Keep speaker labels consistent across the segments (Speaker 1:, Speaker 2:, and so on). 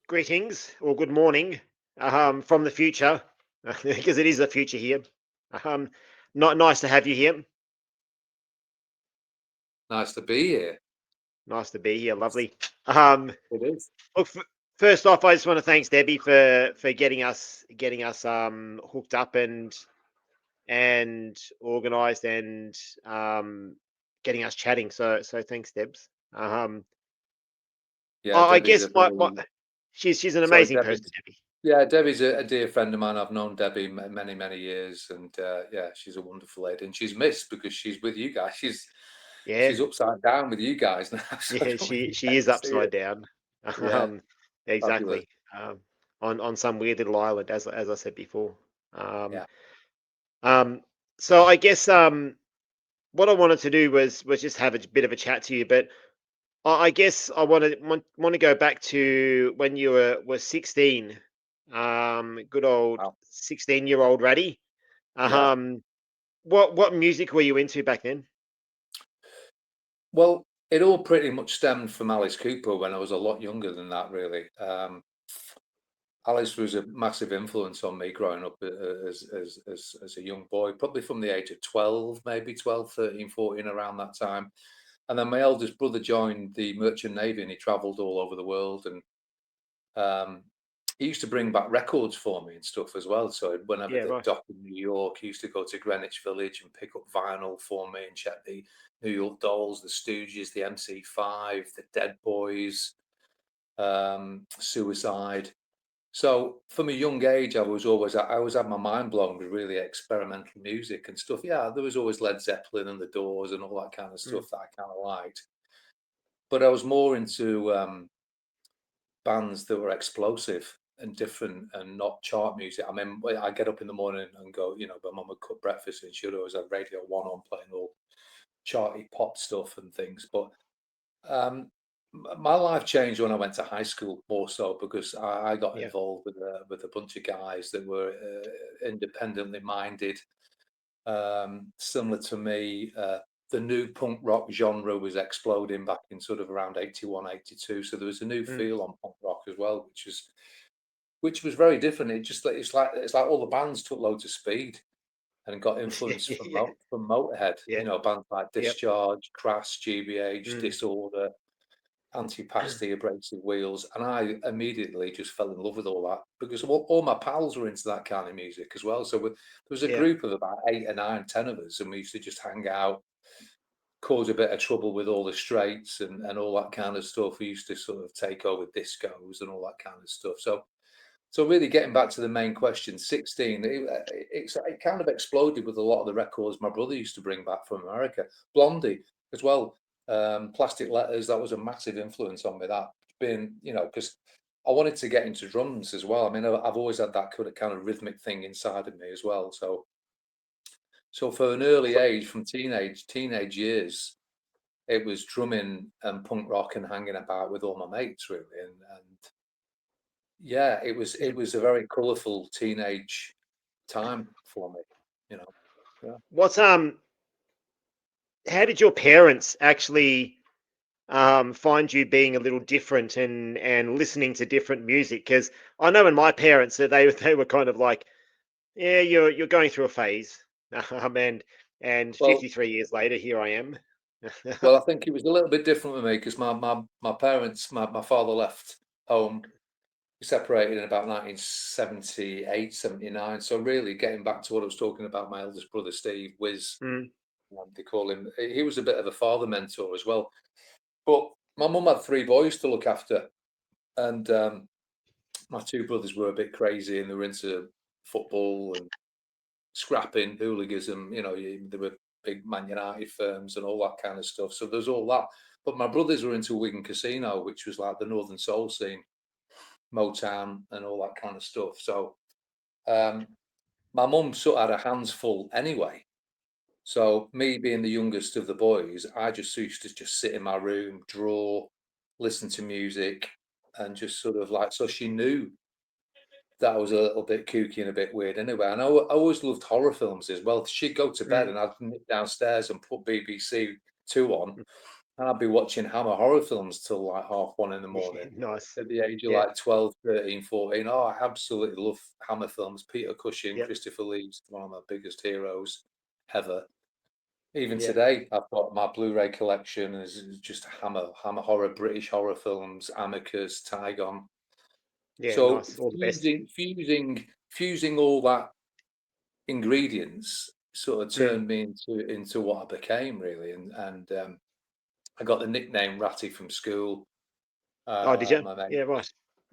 Speaker 1: Greetings or good morning from the future, because it is the future here. Um, Not nice to have you here.
Speaker 2: Nice to be here.
Speaker 1: Nice to be here.
Speaker 2: It's,
Speaker 1: Lovely. Um,
Speaker 2: it is.
Speaker 1: Look, first off, I just want to thanks Debbie for getting us hooked up and organized and getting us chatting. So thanks, Debs.
Speaker 2: Yeah,
Speaker 1: I
Speaker 2: Debbie's a
Speaker 1: guess my
Speaker 2: very
Speaker 1: she's an
Speaker 2: sorry,
Speaker 1: amazing
Speaker 2: Debbie.
Speaker 1: person, Debbie.
Speaker 2: Yeah, Debbie's a dear friend of mine. I've known Debbie many, many years, and yeah, she's a wonderful lady, and she's missed because she's with you guys. She's
Speaker 1: Yeah,
Speaker 2: upside down with you guys now, so I
Speaker 1: yeah,
Speaker 2: don't really
Speaker 1: she
Speaker 2: get
Speaker 1: is
Speaker 2: to see
Speaker 1: upside
Speaker 2: it.
Speaker 1: down.
Speaker 2: Yeah,
Speaker 1: Um,
Speaker 2: fabulous.
Speaker 1: exactly. On some weird little island, as I said before. Um,
Speaker 2: Yeah,
Speaker 1: um, so I guess what I wanted to do was just have a bit of a chat to you, but I guess I want to go back to when you were 16. Good old
Speaker 2: wow.
Speaker 1: 16-year-old Ratty.
Speaker 2: Yeah.
Speaker 1: Um, what music were you into back then?
Speaker 2: Well, it all pretty much stemmed from Alice Cooper when I was a lot younger than that, really. Alice was a massive influence on me growing up as a young boy, probably from the age of 12, maybe 12, 13, 14, around that time. And then my eldest brother joined the Merchant Navy and he traveled all over the world. And um, he used to bring back records for me and stuff as well. So whenever
Speaker 1: Yeah,
Speaker 2: the
Speaker 1: right.
Speaker 2: dock in New York, he used to go to Greenwich Village and pick up vinyl for me and check the New York Dolls, the Stooges, the MC5, the Dead Boys, Suicide. So from a young age, I always had my mind blown with really experimental music and stuff. Yeah, there was always Led Zeppelin and the Doors and all that kind of
Speaker 1: Mm.
Speaker 2: stuff that I kind of liked. But I was more into bands that were explosive and different and not chart music. I mean, I get up in the morning and go, my mum would cook breakfast and she'd always have Radio One on playing all charty pop stuff and things. But um, my life changed when I went to high school more so because I got
Speaker 1: Yeah,
Speaker 2: involved with a bunch of guys that were independently minded, similar to me. The new punk rock genre was exploding back in sort of around 81, 82. So there was a new
Speaker 1: mm.
Speaker 2: feel on punk rock as well, which was very different. It's like all the bands took loads of speed and got influence from
Speaker 1: Yeah,
Speaker 2: from Motorhead.
Speaker 1: yeah,
Speaker 2: Bands like
Speaker 1: yep.
Speaker 2: Discharge, Crass, GBH,
Speaker 1: Mm.
Speaker 2: Disorder, Antipasti, Abrasive Wheels, and I immediately just fell in love with all that because all my pals were into that kind of music as well. So there was a
Speaker 1: Yeah,
Speaker 2: group of about 8 or 9, 10 of us, and we used to just hang out, cause a bit of trouble with all the straights and all that kind of stuff. We used to sort of take over discos and all that kind of stuff. So really getting back to the main question, 16, it kind of exploded with a lot of the records my brother used to bring back from America. Blondie as well, Plastic Letters, that was a massive influence on me. That being, because I wanted to get into drums as well. I mean, I've always had that kind of rhythmic thing inside of me as well. So for an early
Speaker 1: Qu-
Speaker 2: age, from teenage years, it was drumming and punk rock and hanging about with all my mates really, and yeah, it
Speaker 1: yeah.
Speaker 2: was a very colourful teenage time for me, you know. Yeah.
Speaker 1: What's How did your parents actually find you being a little different and listening to different music? Because I know in my parents that they were kind of like, yeah, you're going through a phase, and
Speaker 2: Well,
Speaker 1: 53 years later, here I am.
Speaker 2: I think it was a little bit different with me because my parents, my father left home. We separated in about 1978, 79. So really getting back to what I was talking about, my eldest brother, Steve, Wiz,
Speaker 1: Mm,
Speaker 2: they call him, he was a bit of a father mentor as well. But my mum had 3 boys to look after. And my 2 brothers were a bit crazy and they were into football and scrapping, hooliganism. There were big Man United firms and all that kind of stuff. So there's all that. But my brothers were into Wigan Casino, which was like the Northern Soul scene, Motown, and all that kind of stuff. So um, my mum sort of had her hands full anyway. So me being the youngest of the boys, I just used to just sit in my room, draw, listen to music, and just sort of like. So she knew that was a little bit kooky and a bit weird anyway. And I always loved horror films as well. She'd go to bed
Speaker 1: mm,
Speaker 2: and I'd nip downstairs and put BBC Two on, I'd be watching Hammer horror films till like 1:30 in the morning
Speaker 1: Nice.
Speaker 2: at the age of
Speaker 1: Yeah.
Speaker 2: like 12, 13, 14. Oh, I absolutely love Hammer films. Peter Cushing,
Speaker 1: Yep.
Speaker 2: Christopher Lee's one of my biggest heroes ever. Even
Speaker 1: Yeah.
Speaker 2: today, I've got my Blu-ray collection is just Hammer horror, British horror films, Amicus, Tygon.
Speaker 1: Yeah.
Speaker 2: So
Speaker 1: Nice. All the best.
Speaker 2: fusing all that ingredients sort of
Speaker 1: Mm.
Speaker 2: turned me into what I became really, and I got the nickname Ratty from school.
Speaker 1: Oh, did you?
Speaker 2: My mate,
Speaker 1: Yeah. Right.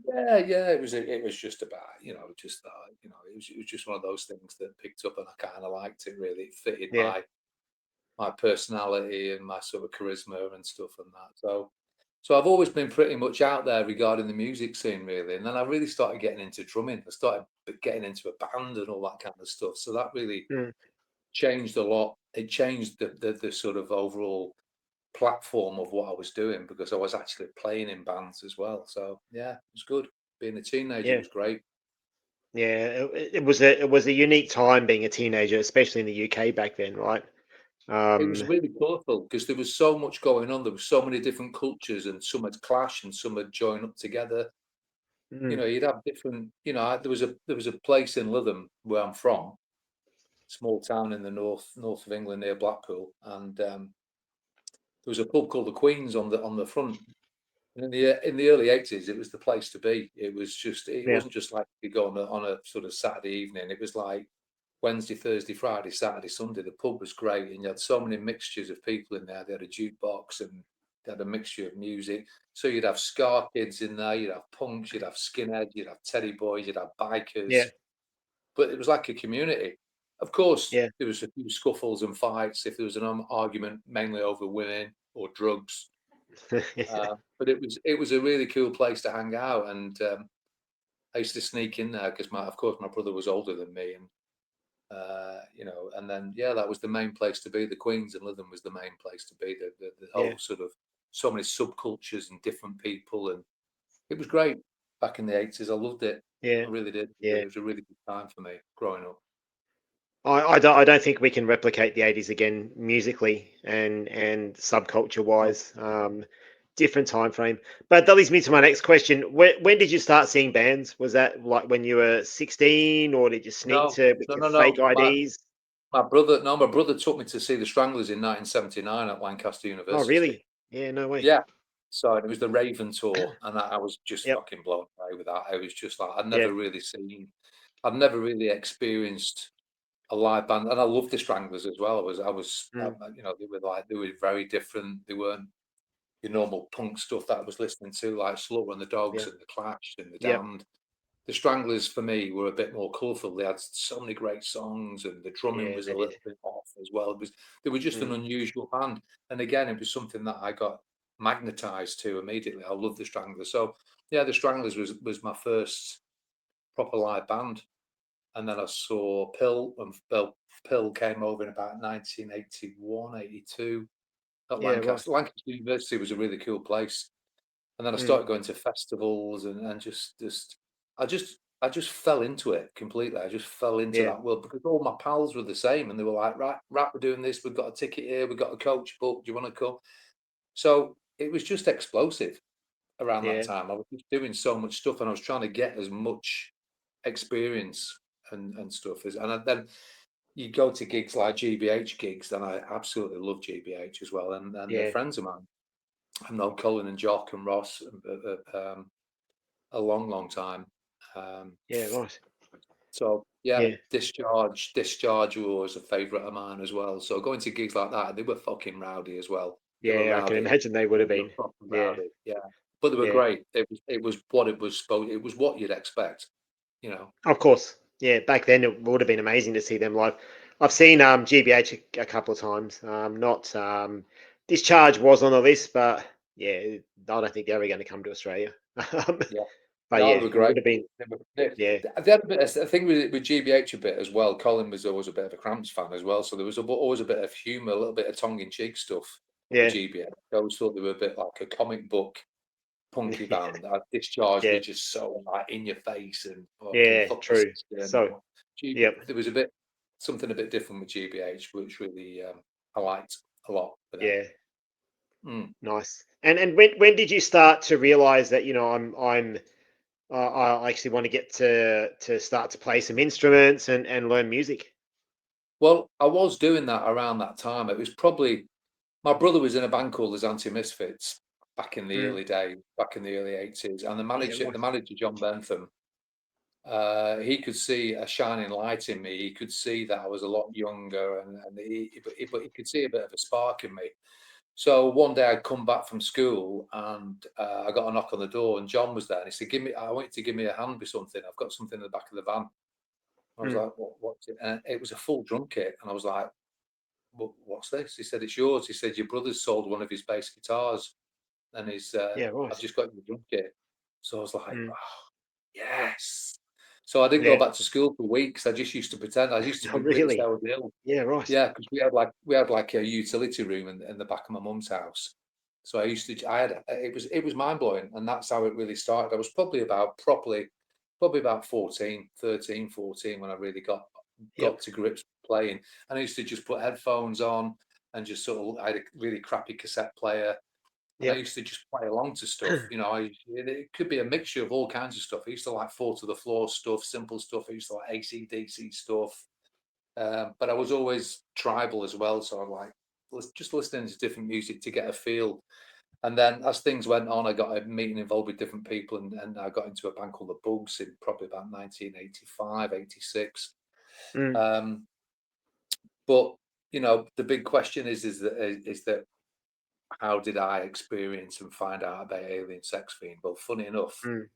Speaker 2: yeah, it was just about just it was just one of those things that picked up, and I kind of liked it really. It fitted
Speaker 1: Yeah.
Speaker 2: my personality and my sort of charisma and stuff and that. So I've always been pretty much out there regarding the music scene, really. And then I really started getting into drumming. I started getting into a band and all that kind of stuff. So that really
Speaker 1: Mm.
Speaker 2: changed a lot. It changed the sort of overall platform of what I was doing because I was actually playing in bands as well. So yeah, it was good. Being a teenager
Speaker 1: Yeah.
Speaker 2: was great.
Speaker 1: Yeah. It was a unique time being a teenager, especially in the UK back then, right?
Speaker 2: It was
Speaker 1: Um.
Speaker 2: really colourful because there was so much going on. There was so many different cultures, and some had clash and some had joined up together.
Speaker 1: Mm.
Speaker 2: You'd have different. There was a place in Lytham where I'm from, small town in the north of England near Blackpool, and there was a pub called the Queen's on the front. And in the early 80s, it was the place to be. It
Speaker 1: Yeah.
Speaker 2: wasn't just like you go on a sort of Saturday evening. It was like Wednesday, Thursday, Friday, Saturday, Sunday. The pub was great, and you had so many mixtures of people in there. They had a jukebox and they had a mixture of music. So you'd have ska kids in there, you'd have punks, you'd have skinheads, you'd have teddy boys, you'd have bikers.
Speaker 1: Yeah.
Speaker 2: But it was like a community. Of course,
Speaker 1: Yeah.
Speaker 2: there was a few scuffles and fights if there was an argument, mainly over women or drugs. But it was a really cool place to hang out, and I used to sneak in there because of course my brother was older than me, and and then yeah, that was the main place to be. The Queens and Lytham was the main place to be. The
Speaker 1: Yeah.
Speaker 2: whole sort of so many subcultures and different people, and it was great back in the 80s. I loved it.
Speaker 1: Yeah.
Speaker 2: I really did.
Speaker 1: Yeah.
Speaker 2: It was a really good time for me growing up.
Speaker 1: I don't think we can replicate the 80s again musically and subculture
Speaker 2: No,
Speaker 1: wise. Different time frame. But that leads me to my next question. When did you start seeing bands? Was that like when you were 16, or did you sneak
Speaker 2: no,
Speaker 1: to with
Speaker 2: no,
Speaker 1: your
Speaker 2: no,
Speaker 1: fake
Speaker 2: no.
Speaker 1: IDs?
Speaker 2: My brother took me to see the Stranglers in 1979 at Lancaster
Speaker 1: Oh,
Speaker 2: University.
Speaker 1: really? Yeah, no way.
Speaker 2: Yeah. So it was the Raven tour, and I was just
Speaker 1: Yep.
Speaker 2: fucking blown away with that. I was just like,
Speaker 1: Yeah.
Speaker 2: I'd never really experienced a live band, and I loved the Stranglers as well.
Speaker 1: Mm.
Speaker 2: They were very different. They weren't your normal punk stuff that I was listening to, like Slaughter and the Dogs
Speaker 1: Yeah.
Speaker 2: and the Clash and the
Speaker 1: Yep.
Speaker 2: Damned. The Stranglers for me were a bit more colourful. They had so many great songs, and the drumming
Speaker 1: Yeah,
Speaker 2: was
Speaker 1: they
Speaker 2: a
Speaker 1: did.
Speaker 2: little bit off as well. They were just an
Speaker 1: Mm.
Speaker 2: unusual band, and again, it was something that I got magnetised to immediately. I love the Stranglers. So yeah, the Stranglers was my first proper live band, and then I saw Pill, and Pill came over in about 1981, 82 at
Speaker 1: Yeah, right.
Speaker 2: Lancaster. Lancaster University was a really cool place, and then I
Speaker 1: Mm.
Speaker 2: started going to festivals and I just fell into it completely. I just fell into
Speaker 1: Yeah.
Speaker 2: that world because all my pals were the same, and they were like, right, we're doing this. We've got a ticket here. We've got a coach booked. Do you want to come? So it was just explosive around that
Speaker 1: Yeah.
Speaker 2: time. I was just doing so much stuff, and I was trying to get as much experience and stuff as. Then you go to gigs like GBH gigs, then I absolutely love GBH as well, and they're
Speaker 1: Yeah.
Speaker 2: friends of mine. I've known Colin and Jock and Ross a long time. Um,
Speaker 1: Yeah, right.
Speaker 2: so yeah,
Speaker 1: Yeah.
Speaker 2: Discharge was a favourite of mine as well. So going to gigs like that, they were fucking rowdy as well. They were
Speaker 1: Yeah, I can
Speaker 2: rowdy.
Speaker 1: imagine they would have
Speaker 2: They were
Speaker 1: been.
Speaker 2: proper
Speaker 1: Yeah.
Speaker 2: rowdy. Yeah, but they were
Speaker 1: Yeah.
Speaker 2: great. It was what it was supposed. It was what you'd expect. You know.
Speaker 1: Of course. Yeah, back then it would have been amazing to see them live. I've seen GBH a couple of times. Not Discharge was on the list, but yeah, I don't think they're ever going to come to Australia. Um,
Speaker 2: Yeah.
Speaker 1: but
Speaker 2: No,
Speaker 1: yeah,
Speaker 2: they were
Speaker 1: it would
Speaker 2: great.
Speaker 1: have been. Yeah,
Speaker 2: They had a bit. I think with GBH a bit as well. Colin was always a bit of a Cramps fan as well, so there was always a bit of humour, a little bit of tongue in cheek stuff with
Speaker 1: yeah,
Speaker 2: GBH. I always thought they were a bit like a comic book punky band. Discharge
Speaker 1: yeah,
Speaker 2: was just so like in your face and fucking
Speaker 1: yeah.
Speaker 2: fuck the
Speaker 1: True.
Speaker 2: system.
Speaker 1: So, yep.
Speaker 2: There was a bit something a bit different with GBH, which really I liked a lot for them.
Speaker 1: Yeah.
Speaker 2: Mm.
Speaker 1: Nice. And when did you start to realize that, I'm I actually want to get to start to play some instruments and learn music?
Speaker 2: Well, I was doing that around that time. It was probably my brother was in a band called the Anti-Misfits back in the
Speaker 1: Mm.
Speaker 2: early days, back in the early 80s, and
Speaker 1: Yeah,
Speaker 2: the
Speaker 1: right.
Speaker 2: manager John Bentham, he could see a shining light in me. He could see that I was a lot younger, and but he could see a bit of a spark in me. So one day I'd come back from school and I got a knock on the door, and John was there, and he said, I want you to give me a hand with something. I've got something in the back of the van." I was
Speaker 1: Mm.
Speaker 2: like, what's it?" And it was a full drum kit, and I was like, "What's this?" He said, "It's yours." He said, "Your brother's sold one of his bass guitars, and
Speaker 1: Yeah,
Speaker 2: I've
Speaker 1: right.
Speaker 2: just got your drum kit." So I was like,
Speaker 1: Mm.
Speaker 2: "Oh, yes." So I didn't go
Speaker 1: Yeah.
Speaker 2: back to school for weeks. I just used to pretend. I used to
Speaker 1: Oh,
Speaker 2: be pretend I
Speaker 1: really?
Speaker 2: was ill.
Speaker 1: Yeah, right.
Speaker 2: Yeah, because we had like a utility room in the back of my mum's house. So I used to I had it was mind blowing, and that's how it really started. I was probably about 14, 13, 14 when I really
Speaker 1: Yep.
Speaker 2: got to grips with playing. And I used to just put headphones on and just sort of I had a really crappy cassette player, and I
Speaker 1: Yep.
Speaker 2: used to just play along to stuff. It could be a mixture of all kinds of stuff. I used to like Fall to the Floor stuff, simple stuff. I used to like AC/DC stuff. But I was always tribal as well, so I'm like just listening to different music to get a feel. And then as things went on, I got a meeting involved with different people, and I got into a band called the Bugs in probably about 1985, 86.
Speaker 1: Mm.
Speaker 2: Um, but the big question is that how did I experience and find out about Alien Sex Fiend? Well, funny enough,
Speaker 1: Mm.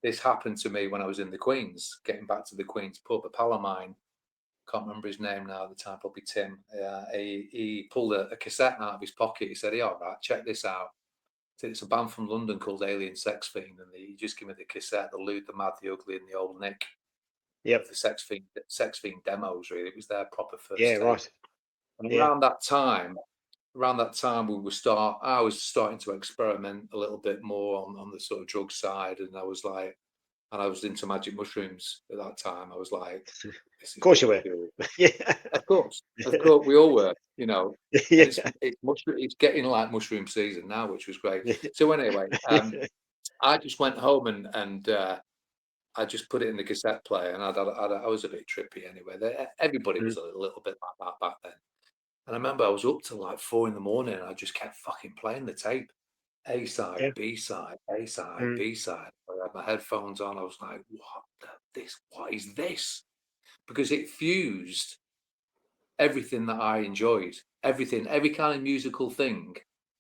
Speaker 2: this happened to me when I was in the Queens, getting back to the Queens pub. A pal of mine, can't remember his name now at the time, probably Tim. He pulled a cassette out of his pocket. He said, "Hey, all right, check this out." Said, "It's a band from London called Alien Sex Fiend," and he just gave me the cassette, the Lewd, the Mad, the Ugly, and the Old Nick of
Speaker 1: Yep.
Speaker 2: the Sex Fiend demos. Really, it was their proper
Speaker 1: Yeah,
Speaker 2: first tape.
Speaker 1: right.
Speaker 2: And
Speaker 1: Yeah.
Speaker 2: around that time, I was starting to experiment a little bit more on the sort of drug side, and I was into magic mushrooms at that time. I was like, this
Speaker 1: Of
Speaker 2: is
Speaker 1: course you
Speaker 2: really
Speaker 1: were.
Speaker 2: cool.
Speaker 1: Yeah.
Speaker 2: Of course, we all were, and
Speaker 1: Yeah.
Speaker 2: it's getting like mushroom season now, which was great.
Speaker 1: Yeah.
Speaker 2: So anyway, I just went home and I just put it in the cassette player, and I was a bit trippy anyway. Everybody
Speaker 1: Mm.
Speaker 2: was a little bit like that back then. And I remember I was up till like 4 in the morning, and I just kept fucking playing the tape. A side,
Speaker 1: Yeah.
Speaker 2: B side, A side,
Speaker 1: Mm.
Speaker 2: B side. I had my headphones on. I was like, what is this? Because it fused everything that I enjoyed, everything, every kind of musical thing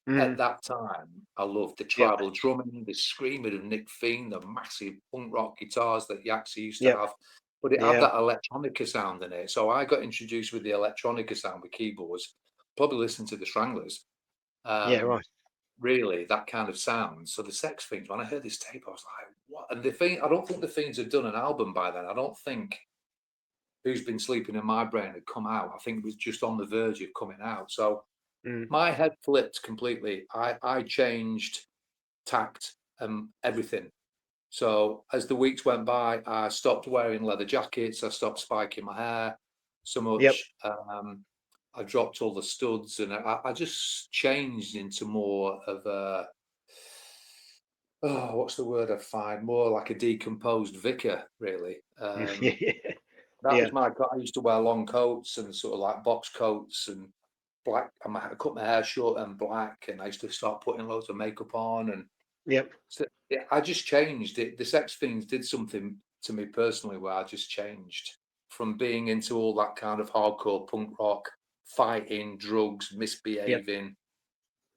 Speaker 2: at
Speaker 1: Mm.
Speaker 2: that time. I loved the
Speaker 1: Yep.
Speaker 2: tribal drumming, the screaming of Nick Fiend, the massive punk rock guitars that Yaxi used to
Speaker 1: Yep.
Speaker 2: have, but it had
Speaker 1: Yeah.
Speaker 2: that electronica sound in it. So I got introduced with the electronica sound with keyboards, probably listening to the Stranglers.
Speaker 1: Yeah,
Speaker 2: Um,
Speaker 1: right.
Speaker 2: really, that kind of sound. So the Sex Fiends, when I heard this tape, I was like, what? And the thing, I don't think the Fiends had done an album by then. I don't think Who's Been Sleeping in My Brain had come out. I think it was just on the verge of coming out. So
Speaker 1: Mm.
Speaker 2: my head flipped completely. I changed tact and everything. So as the weeks went by, I stopped wearing leather jackets. I stopped spiking my hair so
Speaker 1: Yep.
Speaker 2: much. I dropped all the studs, and I just changed into more of a, what's the word I find? More like a decomposed vicar, really. That
Speaker 1: Yeah.
Speaker 2: was my. I used to wear long coats and sort of like box coats and black. I cut my hair short and black, and I used to start putting loads of makeup on, and
Speaker 1: Yep.
Speaker 2: so yeah, I just changed it. The Sex Fiends did something to me personally where I just changed from being into all that kind of hardcore punk rock, fighting, drugs,
Speaker 1: Yep.
Speaker 2: misbehaving.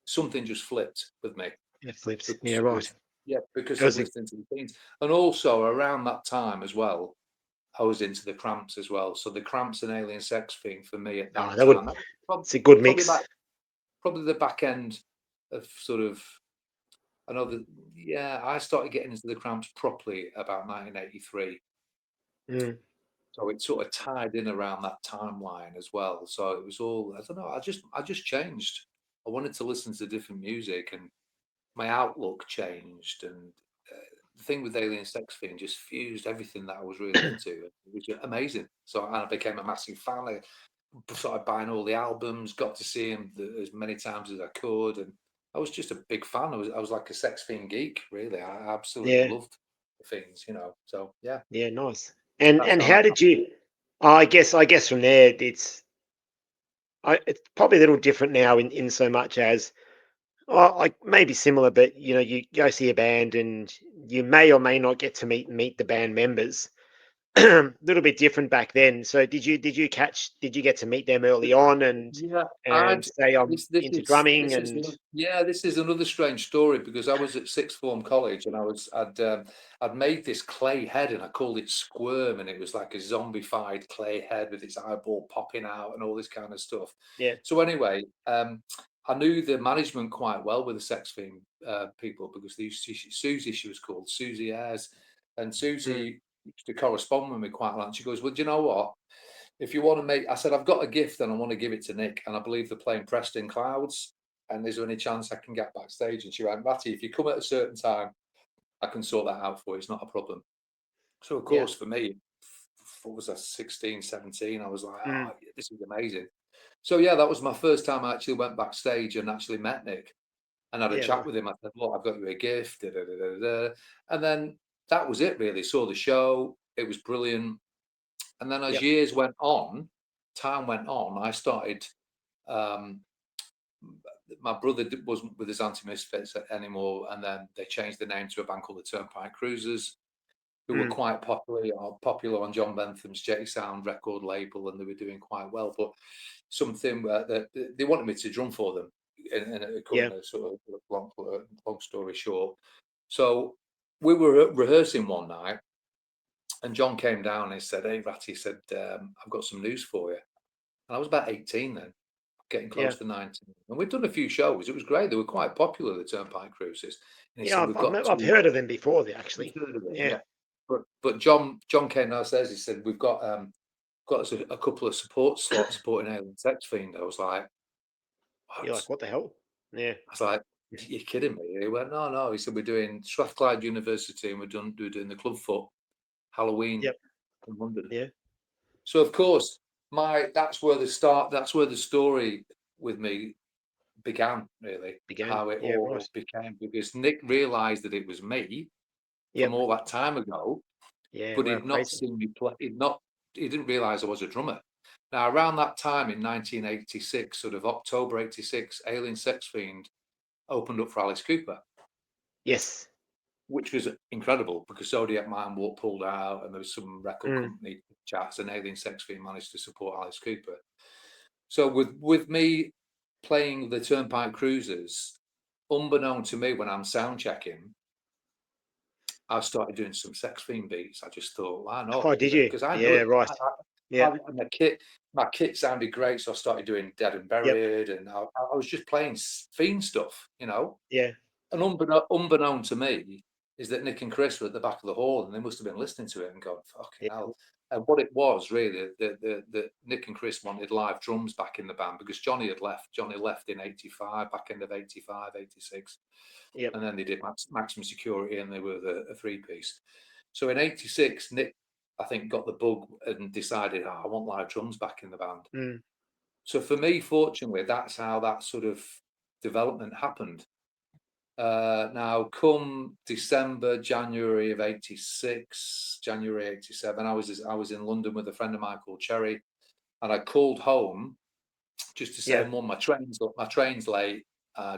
Speaker 2: Something just flipped with me
Speaker 1: It flips. Yeah,
Speaker 2: because
Speaker 1: right. It
Speaker 2: of
Speaker 1: was a
Speaker 2: listening to the Fiends, and also around that time as well. I was into the Cramps as well. So the Cramps and Alien Sex Fiend for me at that
Speaker 1: that would
Speaker 2: time,
Speaker 1: it's a good
Speaker 2: probably
Speaker 1: mix.
Speaker 2: probably the back end of sort of another. Yeah, I started getting into the Cramps properly about 1983.
Speaker 1: Mm.
Speaker 2: So it sort of tied in around that timeline as well. So it was all, I don't know, I just changed. I wanted to listen to different music, and my outlook changed. And the thing with Alien Sex Fiend just fused everything that I was really into. It was amazing. So and I became a massive fan. I started buying all the albums, got to see him as many times as I could, and I was just a big fan. I was like a Sex Fiend geek, really. I absolutely
Speaker 1: Yeah.
Speaker 2: loved the Fiends, you know. So yeah,
Speaker 1: Yeah. Nice. And
Speaker 2: that's how
Speaker 1: how
Speaker 2: that
Speaker 1: did you? I guess from there, it's probably a little different now in so much as like maybe similar, but you go see a band and you may or may not get to meet the band members. A little bit different back then. So did you get to meet them early on
Speaker 2: Yeah,
Speaker 1: and say I'm
Speaker 2: this
Speaker 1: into drumming
Speaker 2: this is
Speaker 1: and
Speaker 2: yeah, this is another strange story because I was at sixth form college and I'd made this clay head and I called it Squirm and it was like a zombified clay head with its eyeball popping out and all this kind of stuff.
Speaker 1: yeah.
Speaker 2: So anyway, I knew the management quite well with the Sex Fiend people because Susie, she was called Susie Ayres, and
Speaker 1: Mm,
Speaker 2: Susie used to correspond with me quite a lot. And she goes, "Well, do you know what? If you want to make," I said, "I've got a gift and I want to give it to Nick, and I believe they're playing Preston Clouds. And is there any chance I can get backstage?" And she went, "Ratty, if you come at a certain time, I can sort that out for you. It's not a problem." So, of
Speaker 1: yeah.
Speaker 2: course, for me, what was I, 16, 17? I was like,
Speaker 1: Mm,
Speaker 2: "Oh, this is amazing." So, yeah, that was my first time I actually went backstage and actually met Nick and had a
Speaker 1: yeah.
Speaker 2: chat
Speaker 1: Nice.
Speaker 2: with him. I said, "Look, I've got you a gift." Da, da, da, da, da. And then that was it, really. Saw the show. It was brilliant. And then as
Speaker 1: Yep.
Speaker 2: years went on, time went on, I started. Um, my brother wasn't with his Anti-Misfits anymore, and then they changed the name to a band called the Turnpike Cruisers, who were
Speaker 1: Mm,
Speaker 2: quite popular on John Bentham's Jetty Sound record label, and they were doing quite well. But something that they wanted me to drum for them, and
Speaker 1: yeah.
Speaker 2: cutting a sort of long story short. So we were rehearsing one night, and John came down and he said, "Hey, Ratty," he said, "I've got some news for you." And I was about 18 then, getting
Speaker 1: Yeah.
Speaker 2: close to 19. And we'd done a few shows. It was great. They were quite popular, the Turnpike Cruises. And he
Speaker 1: Yeah.
Speaker 2: said,
Speaker 1: I've,
Speaker 2: "We've
Speaker 1: I've
Speaker 2: got
Speaker 1: no- I've
Speaker 2: two."
Speaker 1: heard of them before.
Speaker 2: You've
Speaker 1: Actually.
Speaker 2: heard of them,
Speaker 1: Yeah.
Speaker 2: yeah. But John came downstairs. He said, "We've got us a couple of support slots supporting Alien Sex Fiend." I was like,
Speaker 1: You're
Speaker 2: "What?"
Speaker 1: like, what the hell? Yeah.
Speaker 2: I was like, "You're kidding me?" He went, "No, no." He said, "We're doing Strathclyde University and we're doing the Clubfoot Halloween
Speaker 1: Yep.
Speaker 2: in London."
Speaker 1: Yeah.
Speaker 2: So of course, that's where the story with me began, really,
Speaker 1: Began.
Speaker 2: how it
Speaker 1: Yeah.
Speaker 2: all
Speaker 1: Right.
Speaker 2: became, because Nick realized that it was me from
Speaker 1: Yep.
Speaker 2: all that time ago,
Speaker 1: Yeah.
Speaker 2: but
Speaker 1: Wow.
Speaker 2: he'd not
Speaker 1: Crazy.
Speaker 2: seen me play. He didn't realize I was a drummer. Now, around that time in 1986, sort of October 86, Alien Sex Fiend opened up for Alice Cooper,
Speaker 1: Yes.
Speaker 2: which was incredible because Zodiac Man pulled out and there was some record
Speaker 1: Mm,
Speaker 2: company chats, and Alien Sex Fiend managed to support Alice Cooper. So with me playing the Turnpike Cruisers, unbeknown to me when I'm sound checking, I started doing some Sex Fiend beats. I just thought, why not?
Speaker 1: oh, did you?
Speaker 2: Because I know
Speaker 1: Yeah.
Speaker 2: it.
Speaker 1: Right. Yep.
Speaker 2: My kit sounded great, so I started doing Dead and
Speaker 1: Yep.
Speaker 2: Buried, and I was just playing Fiend stuff, you know.
Speaker 1: Yeah.
Speaker 2: And unbeknown to me is that Nick and Chris were at the back of the hall, and they must have been listening to it and going, "Fucking
Speaker 1: Yeah.
Speaker 2: hell." And what it was really, the Nick and Chris wanted live drums back in the band because Johnny had left. Johnny left in 85, back end of 85, 86.
Speaker 1: Yep.
Speaker 2: And then they did Maximum Security, and they were a three-piece. So in 86, Nick, I think, got the bug and decided, I want live drums back in the band.
Speaker 1: Mm,
Speaker 2: So for me, fortunately, that's how that sort of development happened. Now, come December, January of 86, January 87, I was in London with a friend of mine called Cherry, and I called home just to say,
Speaker 1: yeah.
Speaker 2: "Mum, my train's late.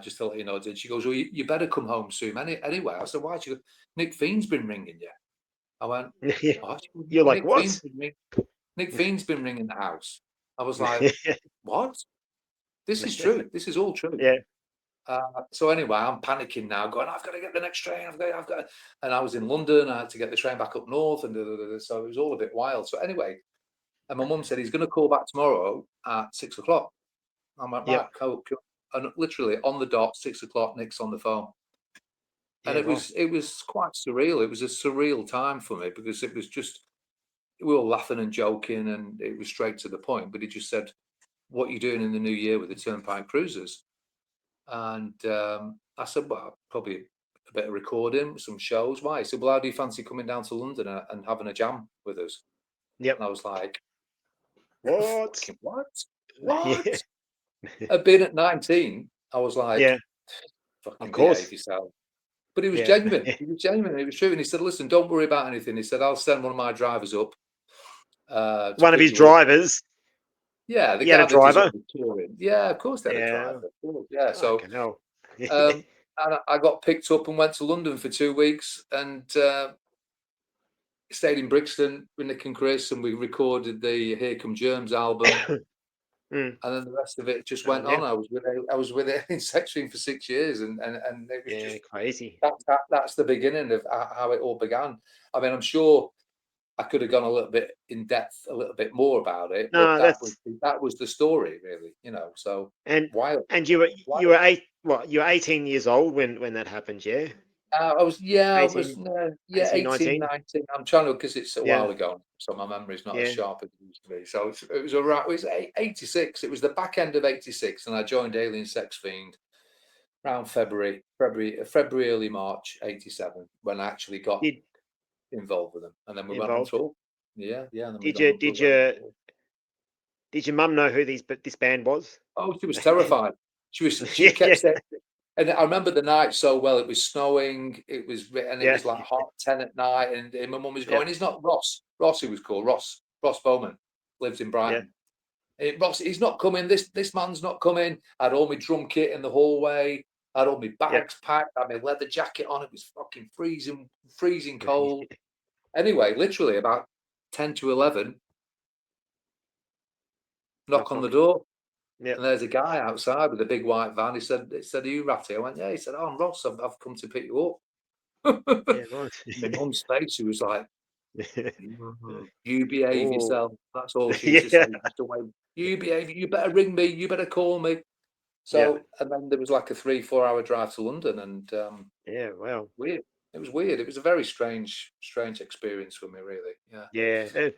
Speaker 2: Just to let you know." And she goes, "Well, you better come home soon." Anyway, I said, "Why?" She goes, "Nick Fiend's been ringing you." I went,
Speaker 1: Yeah.
Speaker 2: "What?" She goes,
Speaker 1: You're
Speaker 2: "No,
Speaker 1: like, what?
Speaker 2: Nick Fiend's been ringing the house." I was like, "What? This is true. This is all true."
Speaker 1: Yeah.
Speaker 2: So anyway, I'm panicking now, going, "I've got to get the next train. I've got." And I was in London. I had to get the train back up north, and so it was all a bit wild. So anyway, and my mum said he's going to call back tomorrow at 6 o'clock. I'm like,
Speaker 1: Yep.
Speaker 2: "Right, cool." And literally on the dot, 6 o'clock, Nick's on the phone. And
Speaker 1: Yeah. Right.
Speaker 2: it was quite surreal. It was a surreal time for me because it was just, we were laughing and joking, and it was straight to the point. But he just said, "What are you doing in the new year with the Turnpike Cruisers?" And I said, "Well, probably a bit of recording, some shows." "Why?" He said, "Well, how do you fancy coming down to London and having a jam with us?"
Speaker 1: Yep.
Speaker 2: And I was like,
Speaker 1: What?
Speaker 2: "Fucking what?
Speaker 1: Yeah.
Speaker 2: What?" I'd been at 19. I was like,
Speaker 1: Yeah.
Speaker 2: fucking
Speaker 1: Of
Speaker 2: behave
Speaker 1: course.
Speaker 2: yourself. But he was
Speaker 1: Yeah.
Speaker 2: genuine. He was genuine. It was true. And he said, listen, don't worry about anything. He said, I'll send one of my drivers up to
Speaker 1: One of
Speaker 2: pick
Speaker 1: his
Speaker 2: you up.
Speaker 1: drivers.
Speaker 2: Yeah, the
Speaker 1: He had a
Speaker 2: guy that does all
Speaker 1: driver.
Speaker 2: the touring. Yeah, of course they had a
Speaker 1: Yeah.
Speaker 2: driver. Of course, yeah. So
Speaker 1: Fucking hell.
Speaker 2: and I got picked up and went to London for 2 weeks and stayed in Brixton with Nick and Chris, and we recorded the Here Come Germs album.
Speaker 1: Mm.
Speaker 2: And then the rest of it just
Speaker 1: Oh,
Speaker 2: went
Speaker 1: yeah.
Speaker 2: on. I was with Alien Sex Fiend for 6 years, and it was
Speaker 1: Yeah,
Speaker 2: just
Speaker 1: crazy.
Speaker 2: that's the beginning of how it all began. I mean, I'm sure I could have gone a little bit in depth, a little bit more about it, but
Speaker 1: No,
Speaker 2: that was the story, really. You know, so
Speaker 1: and
Speaker 2: wild,
Speaker 1: and you
Speaker 2: wild.
Speaker 1: were you were 18 years old when that happened, yeah?
Speaker 2: I was, yeah, I was,
Speaker 1: 18,
Speaker 2: yeah,
Speaker 1: 18,
Speaker 2: 18,
Speaker 1: 19?
Speaker 2: 19. I'm trying to, because it's a
Speaker 1: Yeah,
Speaker 2: while ago, so my memory's not as
Speaker 1: yeah.
Speaker 2: sharp as it used to be. So it was around, it was 86. It was the back end of 86, and I joined Alien Sex Fiend around February, early March 87, when I actually got
Speaker 1: Did
Speaker 2: involved with them. And then we went on
Speaker 1: involved.
Speaker 2: tour. Yeah, yeah, and then we
Speaker 1: Did
Speaker 2: got
Speaker 1: you
Speaker 2: on, we
Speaker 1: did
Speaker 2: went on
Speaker 1: you
Speaker 2: tour.
Speaker 1: did your mum know who this band was?
Speaker 2: Oh, she was terrified. She
Speaker 1: Yeah,
Speaker 2: kept
Speaker 1: yeah,
Speaker 2: saying, and I remember the night so well. It was snowing. It
Speaker 1: yeah,
Speaker 2: was like 10 at night, and my mum was
Speaker 1: yeah,
Speaker 2: going, "He's not Ross. Ross, he was called Ross Bowman, lives in
Speaker 1: yeah,
Speaker 2: Brighton. Ross, he's not coming. This man's not coming." I had all my drum kit in the hallway. I had all my
Speaker 1: yeah.
Speaker 2: bags packed. I had my leather jacket on. It was fucking freezing cold. Anyway, literally about 10 to 11, knock
Speaker 1: Knock
Speaker 2: on the
Speaker 1: knock.
Speaker 2: door.
Speaker 1: Yeah,
Speaker 2: And there's a guy outside with a big white van. He said, "Are you Ratty?" I went, "Yeah." He said, "Oh, I'm Ross. I've come to pick you up."
Speaker 1: yeah, nice.
Speaker 2: My mum's face, she was like, "You behave
Speaker 1: Oh,
Speaker 2: yourself." That's all she used to
Speaker 1: yeah,
Speaker 2: say. Just away. You behave. You better ring me. You better call me.
Speaker 1: yeah,
Speaker 2: So, and then there was like a 3-4 hour drive to London, and
Speaker 1: yeah. Wow.
Speaker 2: weird. It was weird. It was a very strange experience for me, really. Yeah.
Speaker 1: Yeah.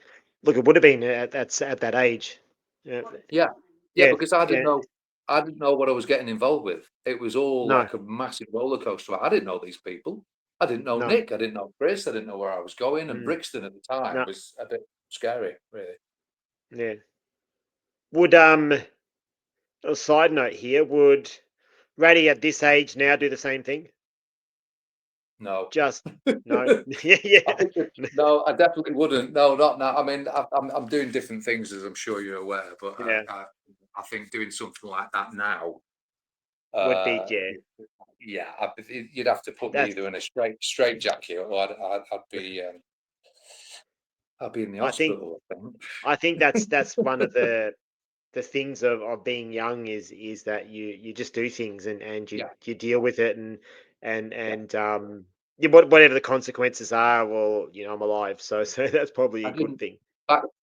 Speaker 1: Look, it would have been at that age. Yeah,
Speaker 2: Yeah, yeah,
Speaker 1: yeah,
Speaker 2: because
Speaker 1: yeah.
Speaker 2: I didn't know what I was getting involved with. It was all
Speaker 1: No,
Speaker 2: like a massive roller coaster. I didn't know these people. I didn't know
Speaker 1: no.
Speaker 2: Nick. I didn't know Chris. I didn't know where I was going. And
Speaker 1: Mm,
Speaker 2: Brixton at the time
Speaker 1: no.
Speaker 2: was a bit scary, really.
Speaker 1: Yeah. Would a side note here, would Ratty at this age now do the same thing?
Speaker 2: No,
Speaker 1: Just no. Yeah,
Speaker 2: I
Speaker 1: yeah.
Speaker 2: think no, I definitely wouldn't. No, not now. I mean, I'm doing different things, as I'm sure you're aware. But
Speaker 1: Yeah.
Speaker 2: I think doing something like that now,
Speaker 1: Would be,
Speaker 2: uh,
Speaker 1: yeah.
Speaker 2: yeah, you'd have to put me
Speaker 1: That's
Speaker 2: either in a straight jacket, or I'd be in the
Speaker 1: I think
Speaker 2: hospital, I think.
Speaker 1: that's one of the things of being young is that you just do things and
Speaker 2: Yeah,
Speaker 1: you deal with it and
Speaker 2: yeah.
Speaker 1: and yeah, whatever the consequences are, well, I'm alive, so that's probably
Speaker 2: I
Speaker 1: a good
Speaker 2: didn't
Speaker 1: thing.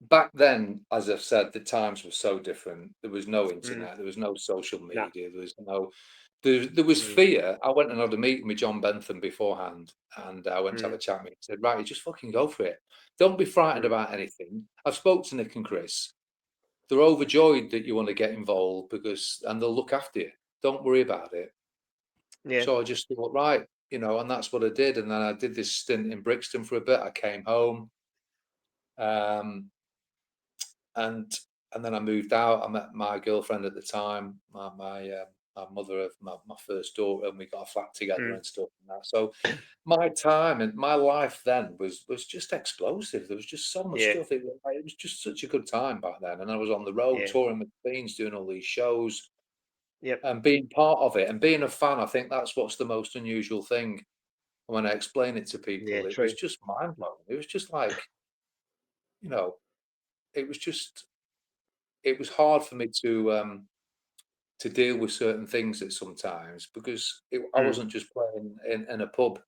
Speaker 2: back then, as I've said, the times were so different. There was no
Speaker 1: Mm,
Speaker 2: internet, there was no social
Speaker 1: no.
Speaker 2: media, there was
Speaker 1: Mm,
Speaker 2: fear. I went and had a meeting with John Bentham beforehand, and I went to have
Speaker 1: mm,
Speaker 2: a chat with him. He said, "Right, you just fucking go for it. Don't be frightened
Speaker 1: mm,
Speaker 2: about anything." I've spoke to Nick and Chris. They're overjoyed that you want to get involved, and they'll look after you. Don't worry about it.
Speaker 1: yeah,
Speaker 2: So I just thought, right, and that's what I did. And then I did this stint in Brixton for a bit. I came home. Um, and then I moved out. I met my girlfriend at the time, my mother of my first daughter, and we got a flat together
Speaker 1: mm,
Speaker 2: and stuff and that. So my time and my life then was just explosive. There was just so much
Speaker 1: yeah,
Speaker 2: stuff. It was just such a good time back then. And I was on the road
Speaker 1: yeah,
Speaker 2: touring with Fiends, doing all these shows
Speaker 1: yep,
Speaker 2: and being part of it and being a fan. I think that's what's the most unusual thing. When I explain it to
Speaker 1: yeah,
Speaker 2: people, it was
Speaker 1: true.
Speaker 2: just mind blowing. It was just like, you know, it was just it was hard for me to deal with certain things at sometimes because I
Speaker 1: Mm,
Speaker 2: wasn't just playing in a pub,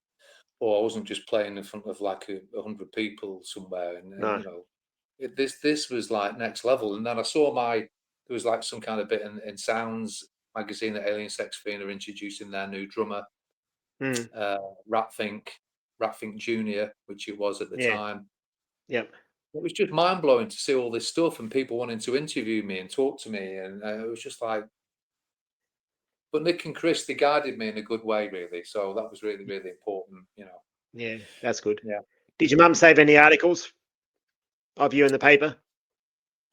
Speaker 2: or I wasn't just playing in front of like 100 people somewhere, and
Speaker 1: no,
Speaker 2: this was like next level. And then I saw there was like some kind of bit in Sounds magazine that Alien Sex Fiend are introducing their new drummer,
Speaker 1: mm,
Speaker 2: uh, Rat Fink, Rat Fink Junior, which it was at the
Speaker 1: yeah,
Speaker 2: time.
Speaker 1: yep,
Speaker 2: It was just mind blowing to see all this stuff and people wanting to interview me and talk to me, and it was just like. But Nick and Chris, they guided me in a good way, really. So that was really, really important.
Speaker 1: yeah, that's good.
Speaker 2: Yeah.
Speaker 1: Did your mum save any articles of you in the paper?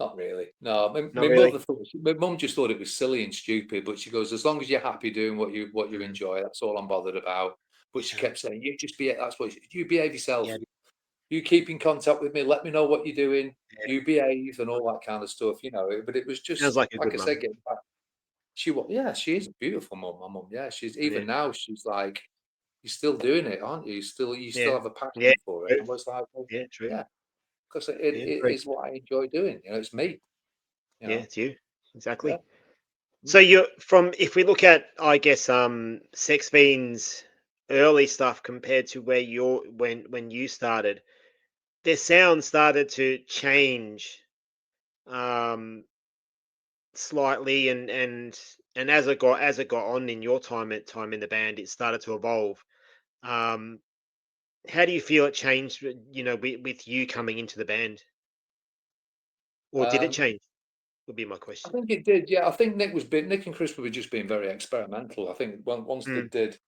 Speaker 2: Not really. No,
Speaker 1: Not
Speaker 2: my
Speaker 1: really?
Speaker 2: mother thought my mum just thought it was silly and stupid, but she goes, as long as you're happy doing what you
Speaker 1: Mm.
Speaker 2: enjoy, that's all I'm bothered about. But she
Speaker 1: Yeah.
Speaker 2: kept saying, you just be that's what you behave yourself.
Speaker 1: Yeah.
Speaker 2: You keep in contact with me, let me know what you're doing,
Speaker 1: Yeah.
Speaker 2: you behave and all that kind of stuff, you know. But it was
Speaker 1: Sounds
Speaker 2: just
Speaker 1: like a
Speaker 2: like
Speaker 1: good
Speaker 2: I said,
Speaker 1: mum.
Speaker 2: getting back. She was, yeah, she is a beautiful mum, my mum. Yeah, she's
Speaker 1: Yeah.
Speaker 2: even now, she's like, you're still doing it, aren't you? You still
Speaker 1: Yeah.
Speaker 2: have a
Speaker 1: Yeah.
Speaker 2: passion for it.
Speaker 1: True.
Speaker 2: I was like, well,
Speaker 1: Yeah. True.
Speaker 2: yeah, because
Speaker 1: Yeah.
Speaker 2: it
Speaker 1: Very
Speaker 2: is
Speaker 1: good.
Speaker 2: what I enjoy doing. You know, it's me, you
Speaker 1: Yeah.
Speaker 2: know.
Speaker 1: It's you.
Speaker 2: Yeah.
Speaker 1: Exactly.
Speaker 2: Mm.
Speaker 1: So you're from if we look at I guess Sex Fiend's early stuff compared to where you're when you started, their sound started to change um slightly and as it got on in your time in the band, it started to evolve. Um how do you feel it changed with you coming into the band? Or did it
Speaker 2: Um,
Speaker 1: change? Would be my
Speaker 2: I
Speaker 1: question.
Speaker 2: think it did. Yeah, I think Nick and Chris were just being very experimental. I think
Speaker 1: Mm.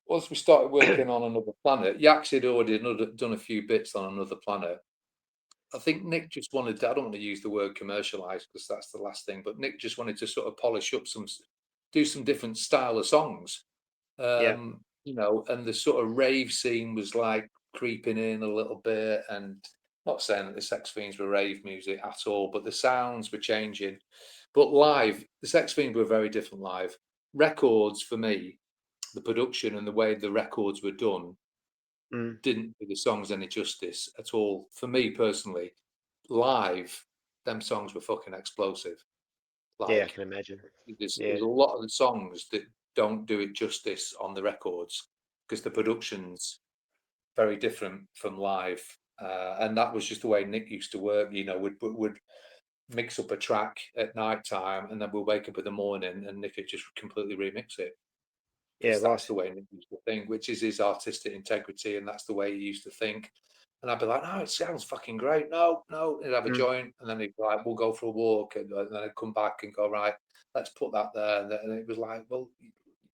Speaker 2: once we started working on Another Planet, Yax had already done a few bits on Another Planet. I think Nick just wanted to, I don't want to use the word commercialize because that's the last thing, but Nick just wanted to sort of polish up do some different style of songs.
Speaker 1: Yeah.
Speaker 2: You know, and the sort of rave scene was like creeping in a little bit. And not saying that the Sex Fiends were rave music at all, but the sounds were changing. But live, the Sex Fiends were very different live. Records for me, the production and the way the records were done
Speaker 1: Mm.
Speaker 2: didn't do the songs any justice at all. For me personally, live, them songs were fucking explosive.
Speaker 1: Yeah, I
Speaker 2: Like
Speaker 1: can imagine.
Speaker 2: there's
Speaker 1: Yeah.
Speaker 2: a lot of the songs that don't do it justice on the records because the production's very different from live. And that was just the way Nick used to work. You know, would mix up a track at night time, and then we'll wake up in the morning, and Nick would just completely remix it
Speaker 1: Yeah,
Speaker 2: because that's
Speaker 1: right.
Speaker 2: the way Nick used to think, which is his artistic integrity, and that's the way he used to think. And I'd be like, no, it sounds fucking great. No, no. He'd have a
Speaker 1: Mm.
Speaker 2: joint, and then he'd be like, we'll go for a walk, and then I'd come back and go, right, let's put that there. And it was like, well,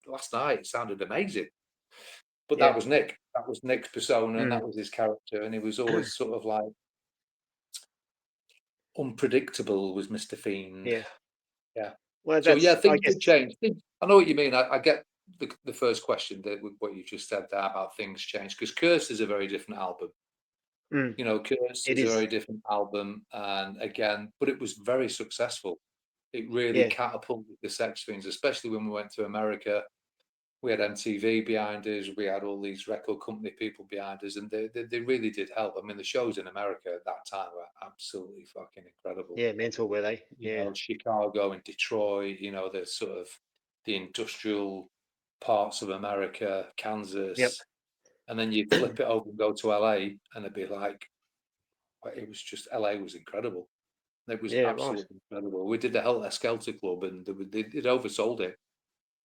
Speaker 2: last night it sounded amazing. But
Speaker 1: Yeah.
Speaker 2: that was Nick. That was Nick's persona, and
Speaker 1: Mm.
Speaker 2: that was his character, and he was always sort of like unpredictable. Was Mr. Fiend?
Speaker 1: Yeah.
Speaker 2: Yeah.
Speaker 1: Well,
Speaker 2: So yeah,
Speaker 1: that's I
Speaker 2: things
Speaker 1: guess.
Speaker 2: did change. I know what you mean. I get the first question that with what you just said there about things change because Curse is a very different album.
Speaker 1: Mm.
Speaker 2: You know, Curse
Speaker 1: It
Speaker 2: is a
Speaker 1: is.
Speaker 2: very different album, and again, but it was very successful. It really
Speaker 1: Yeah.
Speaker 2: catapulted the Sex Fiends, especially when we went to America. We had MTV behind us. We had all these record company people behind us, and they really did help. I mean, the shows in America at that time were absolutely fucking incredible.
Speaker 1: Yeah, mental were they?
Speaker 2: You
Speaker 1: Yeah.
Speaker 2: know, Chicago and Detroit. You know, the sort of the industrial parts of America,
Speaker 1: Yep.
Speaker 2: Kansas, and then you'd flip it over and go to LA, and it'd be like it was just LA was incredible. It was
Speaker 1: Yeah, right.
Speaker 2: absolutely incredible. We did the Helter Skelter Club, and it oversold it.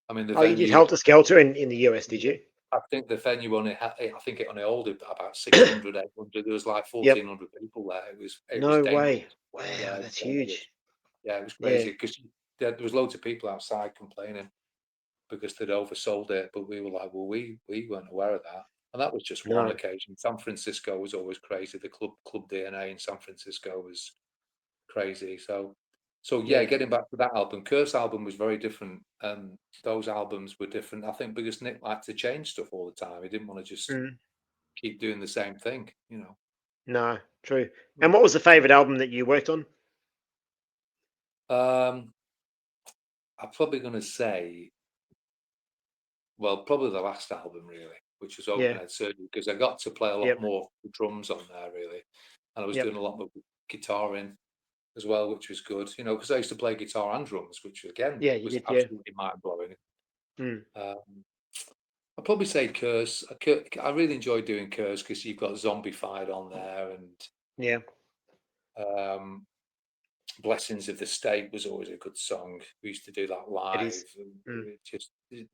Speaker 2: I mean, the
Speaker 1: Oh, you did
Speaker 2: venue.
Speaker 1: Helter Skelter in the US, did you?
Speaker 2: I think the venue only had. I think it only held about 600, 800. There was like
Speaker 1: Yep.
Speaker 2: 1,400 people there. It was
Speaker 1: No way.
Speaker 2: dangerous. Yeah,
Speaker 1: Wow,
Speaker 2: it was
Speaker 1: that's
Speaker 2: dangerous.
Speaker 1: huge.
Speaker 2: Yeah, it was
Speaker 1: Yeah.
Speaker 2: crazy because there was loads of people outside complaining because they'd oversold it. But we were like, well, we weren't aware of that. And that was just one
Speaker 1: No.
Speaker 2: occasion. San Francisco was always crazy. The club DNA in San Francisco was crazy. So yeah,
Speaker 1: Yeah.
Speaker 2: getting back to that album, Curse album was very different. Those albums were different. I think because Nick liked to change stuff all the time. He didn't want to just
Speaker 1: Mm.
Speaker 2: keep doing the same thing, you know.
Speaker 1: No, true. And
Speaker 2: Mm.
Speaker 1: what was the favorite album that you worked on?
Speaker 2: Um, I'm probably going to say, well, probably the last album really, which was Open
Speaker 1: Yeah.
Speaker 2: Head Surgery, because I got to play a lot
Speaker 1: Yep.
Speaker 2: more drums on there really, and I was
Speaker 1: Yep.
Speaker 2: doing a lot more guitaring as well, which was good, you know, because I used to play guitar and drums, which again
Speaker 1: Yeah, you
Speaker 2: was
Speaker 1: did. Yeah.
Speaker 2: absolutely mind blowing.
Speaker 1: Mm.
Speaker 2: Um, I'd probably say Curse. I really enjoy doing Curse because you've got Zombified on there, and
Speaker 1: Yeah.
Speaker 2: um, Blessings of the State was always a good song. We used to do that
Speaker 1: It is.
Speaker 2: live. And
Speaker 1: Mm.
Speaker 2: it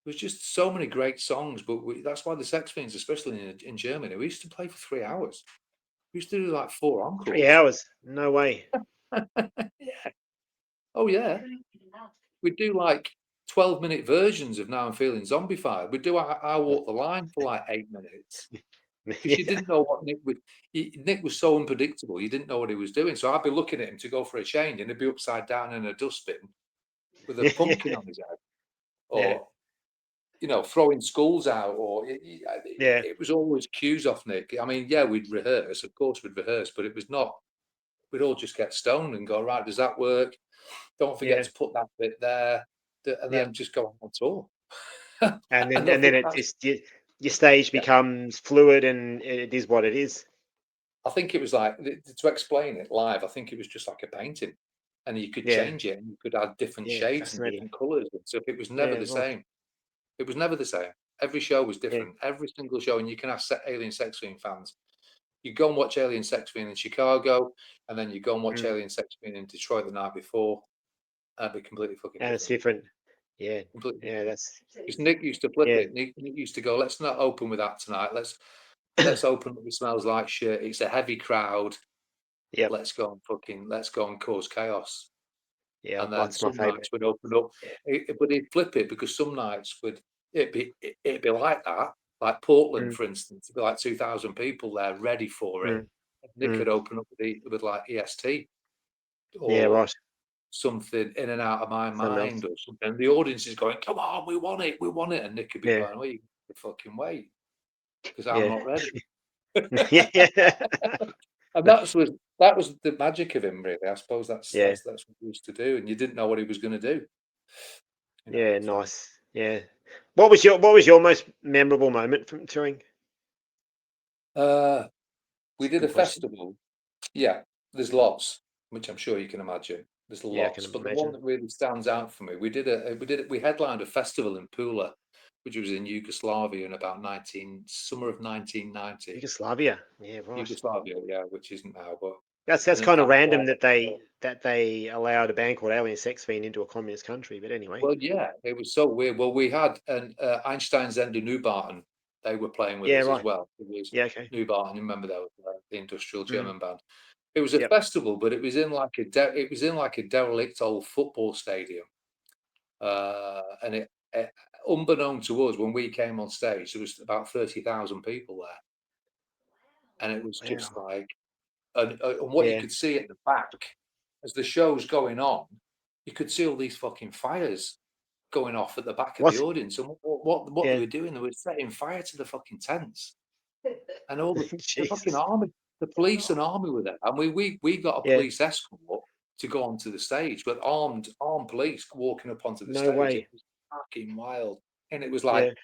Speaker 2: was just so many great songs. But that's why the Sex Fiends, especially in Germany, we used to play for 3 hours. We used to do like 4
Speaker 1: 3
Speaker 2: encores.
Speaker 1: hours. No way.
Speaker 2: Yeah. Oh yeah. We'd do like 12-minute versions of Now I'm Feeling Zombified. We'd do I Walk the Line for like 8 minutes. because you didn't know what Nick would. Nick was so unpredictable. You didn't know what he was doing. So I'd be looking at him to go for a change, and he'd be upside down in a dustbin with a pumpkin on his head, or throwing skulls out, or it was always cues off Nick. I mean, yeah, we'd rehearse, of course, but it was not. We'd all just get stoned and go, right, does that work? Don't forget to put that bit there, and then just go on tour.
Speaker 1: And then it just your stage becomes fluid, and it is what it is.
Speaker 2: I think it was like, to explain it live, I think it was just like a painting, and you could change it, and you could add different shades and different colours and stuff. It was never the same. It was never the same. Every show was different. Every single show, and you can ask Alien Sex Fiend fans. You go and watch Alien Sex Fiend in Chicago, and then you go and watch Alien Sex Fiend in Detroit the night before. That'd be completely fucking different.
Speaker 1: And it's different. Yeah.
Speaker 2: Completely.
Speaker 1: Yeah, that's.
Speaker 2: Because Nick used to flip it. Nick used to go, let's not open with that tonight. Let's open with Smells Like Shit. It's a heavy crowd.
Speaker 1: Yeah.
Speaker 2: Let's go and cause chaos.
Speaker 1: Yeah,
Speaker 2: and then some nights would open up, but he'd flip it, because some nights it'd be like that. Like Portland, for instance, it'd be like 2,000 people there ready for it. Nick could open up with like EST or something, In and Out of My Mind or something. And the audience is going, "Come on, we want it, and Nick could be going, "Oh, you fucking wait, because I'm not ready." And that was the magic of him, really. I suppose that's what he used to do, and you didn't know what he was going to do.
Speaker 1: Yeah, nice. Yeah. What was your most memorable moment from touring?
Speaker 2: We did a festival. Yeah, there's lots, which I'm sure you can imagine. There's lots, but the one that really stands out for me, we headlined a festival in Pula, which was in Yugoslavia in about summer of 1990.
Speaker 1: Yugoslavia, yeah, right.
Speaker 2: Yugoslavia, yeah, which isn't now, but
Speaker 1: that's kind of random that they allowed a band called Alien Sex Fiend into a communist country. But anyway.
Speaker 2: Well, yeah, it was so weird. Well, we had Einstein's Ende Neubauten. They were playing with us as well. It was Neubauten. Remember that, the industrial German band. It was a festival, but it was in like a derelict old football stadium. And it, unbeknown to us, when we came on stage, there was about 30,000 people there, and it was just like, and what you could see at the back as the show's going on, you could see all these fucking fires going off at the back of the audience, and what they were doing, they were setting fire to the fucking tents, and all the fucking army, the police and army were there, and we got a police escort to go onto the stage, but armed police walking up onto the stage.
Speaker 1: Way.
Speaker 2: It was fucking wild, and it was like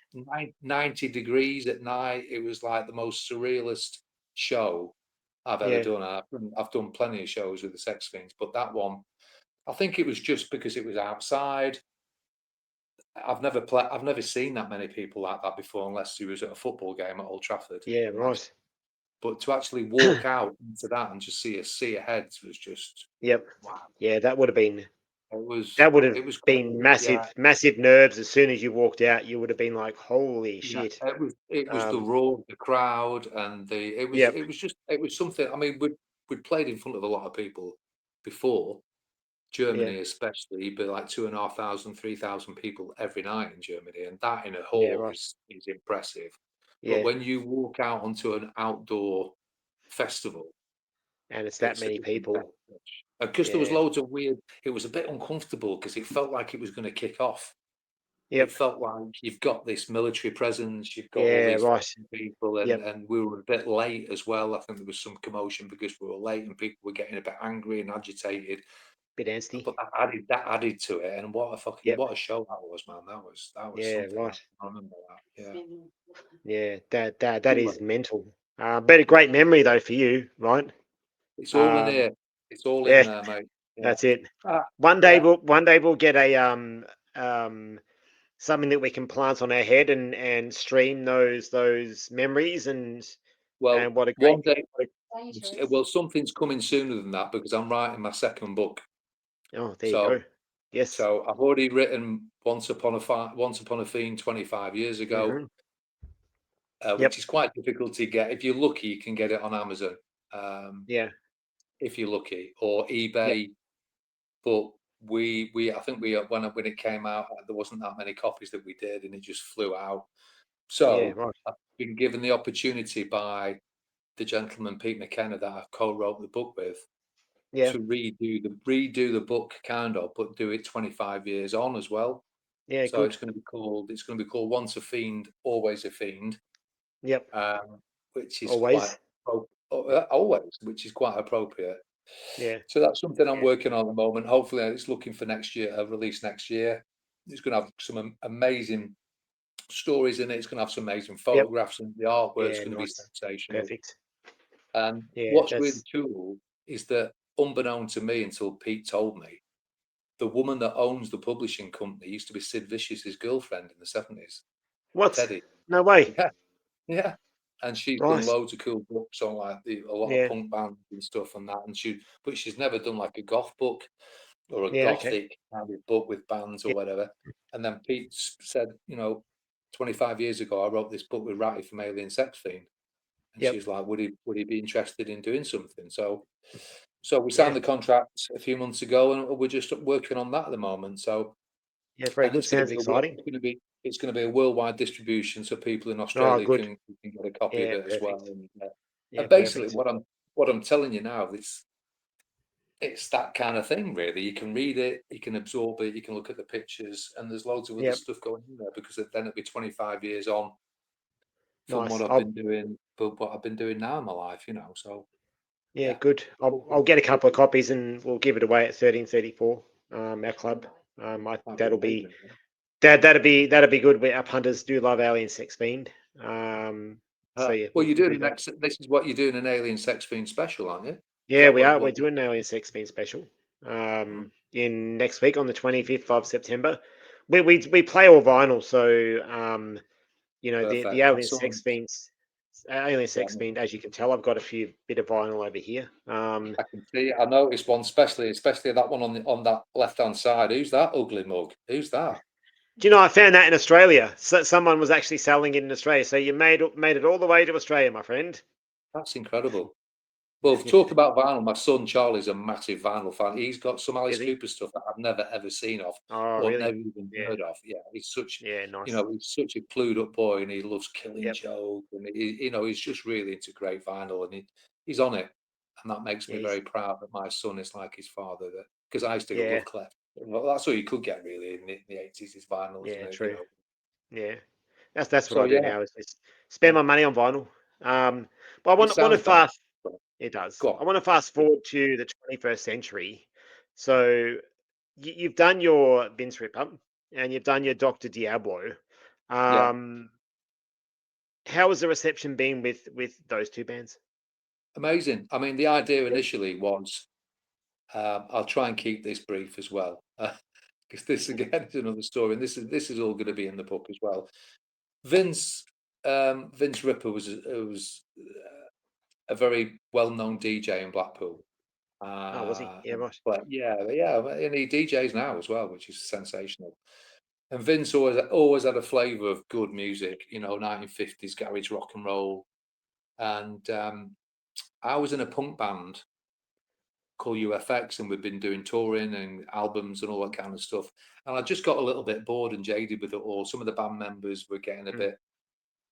Speaker 2: 90 degrees at night. It was like the most surrealist show I've ever done. I've done plenty of shows with the Sex Fiends, but that one, I think it was just because it was outside. I've never seen that many people like that before, unless you was at a football game at Old Trafford.
Speaker 1: Yeah, right.
Speaker 2: But to actually walk out into that and just see a sea of heads was just wow.
Speaker 1: Yeah, that would have been.
Speaker 2: It was
Speaker 1: been massive nerves. As soon as you walked out, you would have been like, "Holy shit!"
Speaker 2: It was the roar of the crowd, and it was something. I mean, we'd played in front of a lot of people before. Germany especially, but like 2,500, 3,000 people every night in Germany, and that in a hall is impressive. But when you walk out onto an outdoor festival,
Speaker 1: and it's that many people,
Speaker 2: because there was loads of weird. It was a bit uncomfortable because it felt like it was going to kick off. It felt like you've got this military presence, you've got all these people, and we were a bit late as well. I think there was some commotion because we were late, and people were getting a bit angry and agitated.
Speaker 1: Bit angsty.
Speaker 2: But that added to it, and what a show that was, man. That was something. Right. I remember that.
Speaker 1: Yeah, that is mental. But a great memory though for you, right?
Speaker 2: It's all in here. It's all in there, mate.
Speaker 1: Yeah. That's it. One day we'll get a something that we can plant on our head and stream those memories and what a great
Speaker 2: one day. Well, something's coming sooner than that, because I'm writing my second book.
Speaker 1: Oh, there you go. Yes.
Speaker 2: So I've already written Once Upon a Fiend 25 years ago, which is quite difficult to get. If you're lucky, you can get it on Amazon. If you're lucky, or eBay. But I think when it came out, there wasn't that many copies that we did, and it just flew out. So
Speaker 1: right.
Speaker 2: I've been given the opportunity by the gentleman Pete McKenna that I co-wrote the book with
Speaker 1: Yeah,
Speaker 2: to redo the book kind of, but do it 25 years on as well.
Speaker 1: yeah,
Speaker 2: So
Speaker 1: good.
Speaker 2: it's going to be called Once a Fiend, Always a Fiend,
Speaker 1: Yep,
Speaker 2: which is quite
Speaker 1: always.
Speaker 2: always, which is quite appropriate.
Speaker 1: Yeah,
Speaker 2: So that's something I'm
Speaker 1: yeah,
Speaker 2: working on at the moment. Hopefully, it's looking for next year, a release next year. It's going to have some amazing stories in it. It's going to have some amazing
Speaker 1: yep,
Speaker 2: photographs, and the artwork's
Speaker 1: yeah,
Speaker 2: going to be
Speaker 1: nice.
Speaker 2: sensational.
Speaker 1: Perfect.
Speaker 2: And
Speaker 1: Yeah,
Speaker 2: what's really
Speaker 1: that's
Speaker 2: cool is that, unbeknown to me until Pete told me, the woman that owns the publishing company used to be Sid Vicious's girlfriend in the 70s,
Speaker 1: what?
Speaker 2: Teddy.
Speaker 1: No way.
Speaker 2: Yeah, yeah. And she's done
Speaker 1: Right.
Speaker 2: loads of cool books on like a lot of
Speaker 1: Yeah,
Speaker 2: punk bands and stuff and that. But she's never done like a goth book or a
Speaker 1: yeah, okay.
Speaker 2: gothic kind of book with bands or
Speaker 1: Yeah,
Speaker 2: whatever. And then Pete said, 25 years ago, I wrote this book with Ratty from Alien Sex Fiend. And she
Speaker 1: yep,
Speaker 2: was like, would he be interested in doing something? So we
Speaker 1: yeah,
Speaker 2: signed the contract a few months ago, and we're just working on that at the moment. So,
Speaker 1: yeah. Very
Speaker 2: and
Speaker 1: good.
Speaker 2: it's going to
Speaker 1: Sounds
Speaker 2: be
Speaker 1: exciting.
Speaker 2: it's going to be a worldwide distribution, so people in
Speaker 1: Oh,
Speaker 2: Australia
Speaker 1: good.
Speaker 2: can get a copy of
Speaker 1: Yeah,
Speaker 2: it as well.
Speaker 1: perfect. Yeah,
Speaker 2: And basically,
Speaker 1: perfect.
Speaker 2: what I'm telling you now, it's that kind of thing, really. You can read it, you can absorb it, you can look at the pictures, and there's loads of other
Speaker 1: Yep,
Speaker 2: stuff going in there because then it'll be 25 years on from what
Speaker 1: nice.
Speaker 2: I've been doing, but what I've been doing now in my life. So
Speaker 1: Yeah,
Speaker 2: yeah,
Speaker 1: good. I'll get a couple of copies and we'll give it away at 1334. Our club.
Speaker 2: that'd be
Speaker 1: That'll be
Speaker 2: amazing.
Speaker 1: that'd be good. Our punters do love Alien Sex Fiend. So yeah,
Speaker 2: Well,
Speaker 1: we'll do that.
Speaker 2: this is what you're doing an Alien Sex Fiend special, aren't you? Is
Speaker 1: Yeah,
Speaker 2: that
Speaker 1: we are. We're
Speaker 2: what?
Speaker 1: doing an Alien Sex Fiend special.
Speaker 2: Mm,
Speaker 1: In next week on the 25th of September. We play all vinyl, so the
Speaker 2: perfect. My
Speaker 1: Alien Sex
Speaker 2: son,
Speaker 1: Fiends. Alien
Speaker 2: yeah,
Speaker 1: Sex Fiend, as you can tell, I've got a few bit of vinyl over here.
Speaker 2: I can see. I noticed one, especially that one on that left hand side. Who's that ugly mug? Who's that?
Speaker 1: Do you know I found that in Australia? So someone was actually selling it in Australia. So you made it all the way to Australia, my friend.
Speaker 2: That's incredible. Well, talk about vinyl. My son Charlie's a massive vinyl fan. He's got some
Speaker 1: Is
Speaker 2: Alice
Speaker 1: he?
Speaker 2: Cooper stuff that I've never ever seen of
Speaker 1: Oh,
Speaker 2: or
Speaker 1: really?
Speaker 2: never even
Speaker 1: Yeah.
Speaker 2: heard of. Yeah,
Speaker 1: Yeah. Nice.
Speaker 2: he's such a clued up boy, and he loves Killing
Speaker 1: Yep.
Speaker 2: Joke, and he's just really into great vinyl, and he's on it, and that makes me
Speaker 1: Yeah.
Speaker 2: very proud that my son is like his father. Because I used to
Speaker 1: Yeah.
Speaker 2: love Clef. Well, that's all you could get really in the 80s is vinyl, isn't
Speaker 1: Yeah.
Speaker 2: it?
Speaker 1: True. Yeah. That's what
Speaker 2: So
Speaker 1: I do
Speaker 2: yeah,
Speaker 1: now. Is just spend
Speaker 2: yeah.
Speaker 1: my money on vinyl. But I
Speaker 2: It
Speaker 1: want to
Speaker 2: sounds better.
Speaker 1: fast. It does.
Speaker 2: Go on.
Speaker 1: I want to fast forward to the 21st century. So you've done your Vince Ripper and you've done your Doctor Diablo.
Speaker 2: Yeah,
Speaker 1: Um, how has the reception been with those two bands?
Speaker 2: amazing. I mean, the idea initially was, I'll try and keep this brief as well, because this again is another story, and this is all going to be in the book as well. Vince Vince Ripper was a very well known DJ in Blackpool,
Speaker 1: Oh, was he? Yeah, right.
Speaker 2: but yeah, and he DJs now as well, which is sensational. And Vince always had a flavour of good music, 1950s garage rock and roll. And I was in a punk band called UFX, and we've been doing touring and albums and all that kind of stuff. And I just got a little bit bored and jaded with it all. Some of the band members were getting a
Speaker 1: Mm,
Speaker 2: bit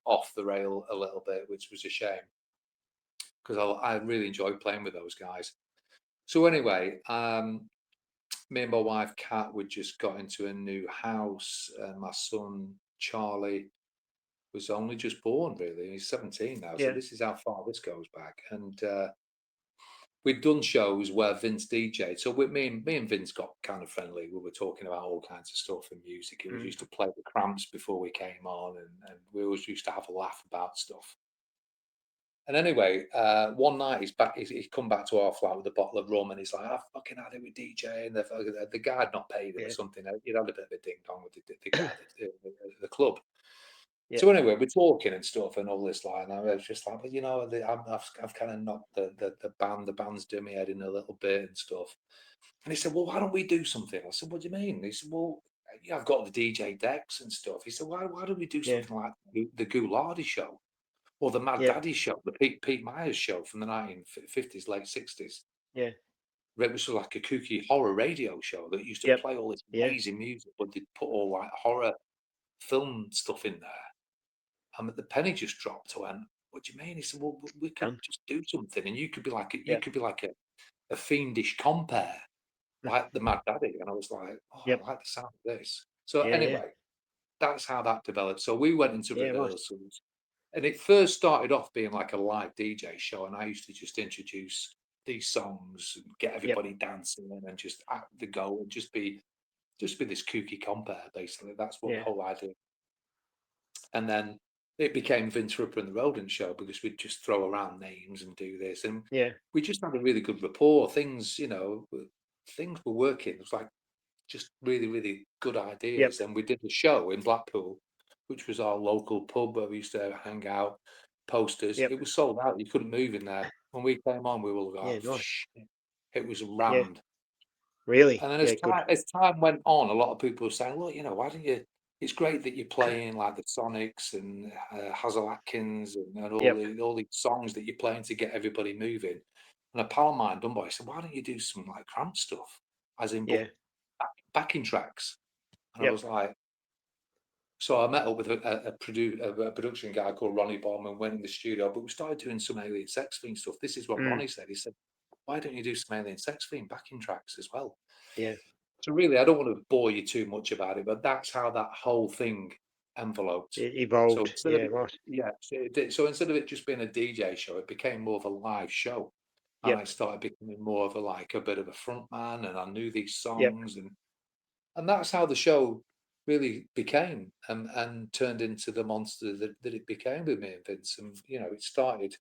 Speaker 2: off the rail a little bit, which was a shame because I really enjoyed playing with those guys. So anyway, me and my wife Kat, we just got into a new house, and my son Charlie was only just born. Really, he's 17 now. So
Speaker 1: yeah,
Speaker 2: this is how far this goes back, and we'd done shows where Vince DJ'd. So with me and Vince got kind of friendly. We were talking about all kinds of stuff and music. He was
Speaker 1: mm,
Speaker 2: used to play the Cramps before we came on, and we always used to have a laugh about stuff. And anyway, one night he's come back to our flat with a bottle of rum, and he's like, "I fucking had it with DJ," and the guy had not paid him or
Speaker 1: yeah,
Speaker 2: something. He'd had a bit of a ding dong with the guy at the club.
Speaker 1: yeah,
Speaker 2: So anyway, we're talking and stuff and all this like, and I was just like, well, I've kind of knocked the band's doing me head in a little bit and stuff. And he said, well, why don't we do something? I said, what do you mean? He said, well, yeah, I've got the DJ decks and stuff. He said, why don't we do
Speaker 1: yeah,
Speaker 2: something like the Goulardi show or the Mad
Speaker 1: yeah,
Speaker 2: Daddy show, the Pete Myers show from the 1950s, late 60s?
Speaker 1: yeah,
Speaker 2: It was like a kooky horror radio show that used to
Speaker 1: yep,
Speaker 2: play all this
Speaker 1: yeah,
Speaker 2: amazing music, but they'd put all like horror film stuff in there. the penny just dropped. I went, "What do you mean?" He said, "Well, we could
Speaker 1: Done.
Speaker 2: just do something, and you could be like
Speaker 1: Yeah.
Speaker 2: a fiendish compare,
Speaker 1: Mm.
Speaker 2: like the Mad Daddy." And I was like, "Oh,
Speaker 1: Yep.
Speaker 2: I like the sound of this." So
Speaker 1: Yeah. Yeah.
Speaker 2: anyway, that's how that developed. So we went into
Speaker 1: Yeah. Right.
Speaker 2: rehearsals, and it first started off being like a live DJ show, and I used to just introduce these songs and get
Speaker 1: Yep.
Speaker 2: everybody dancing and just act the go and just be this kooky compare, basically. That's what the
Speaker 1: Yeah.
Speaker 2: whole idea. And then it became Vince Ripper and the Rodent Show because we'd just throw around names and do this. And
Speaker 1: Yeah.
Speaker 2: we just had a really good rapport. Things were working. It was like just really, really good
Speaker 1: Yep.
Speaker 2: ideas. And we did a show in Blackpool, which was our local pub where we used to hang out, posters.
Speaker 1: Yep.
Speaker 2: It was sold out. You couldn't move in there. When we came on, we were
Speaker 1: Yeah.
Speaker 2: like,
Speaker 1: Nice.
Speaker 2: shit. It was
Speaker 1: Yeah.
Speaker 2: rammed. And
Speaker 1: Really.
Speaker 2: then
Speaker 1: Yeah. Good.
Speaker 2: as time went on, a lot of people were saying, "Look, why don't you? It's great that you're playing like the Sonics and Hazel Atkins and
Speaker 1: Yep.
Speaker 2: all these songs that you're playing to get everybody moving." And a pal of mine, Dunbar, said, "Why don't you do some like cramp stuff, as in
Speaker 1: Yeah.
Speaker 2: backing tracks?" And I
Speaker 1: Yep.
Speaker 2: was like, so I met up with a production guy called Ronnie Baum and went in the studio, but we started doing some Alien Sex Fiend stuff. This is what
Speaker 1: Mm.
Speaker 2: Ronnie said. He said, "Why don't you do some Alien Sex Fiend backing tracks as well?"
Speaker 1: Yeah.
Speaker 2: So really, I don't want to bore you too much about it, but that's how that whole thing enveloped.
Speaker 1: It
Speaker 2: So
Speaker 1: evolved.
Speaker 2: instead of
Speaker 1: Yeah.
Speaker 2: it,
Speaker 1: Right.
Speaker 2: yeah, so instead of it just being a DJ show, it became more of a live show, and I
Speaker 1: Yep.
Speaker 2: started becoming more of a bit of a front man, and I knew these
Speaker 1: Yep.
Speaker 2: songs, and that's how the show really became and turned into the monster that it became with me and Vince. And it started.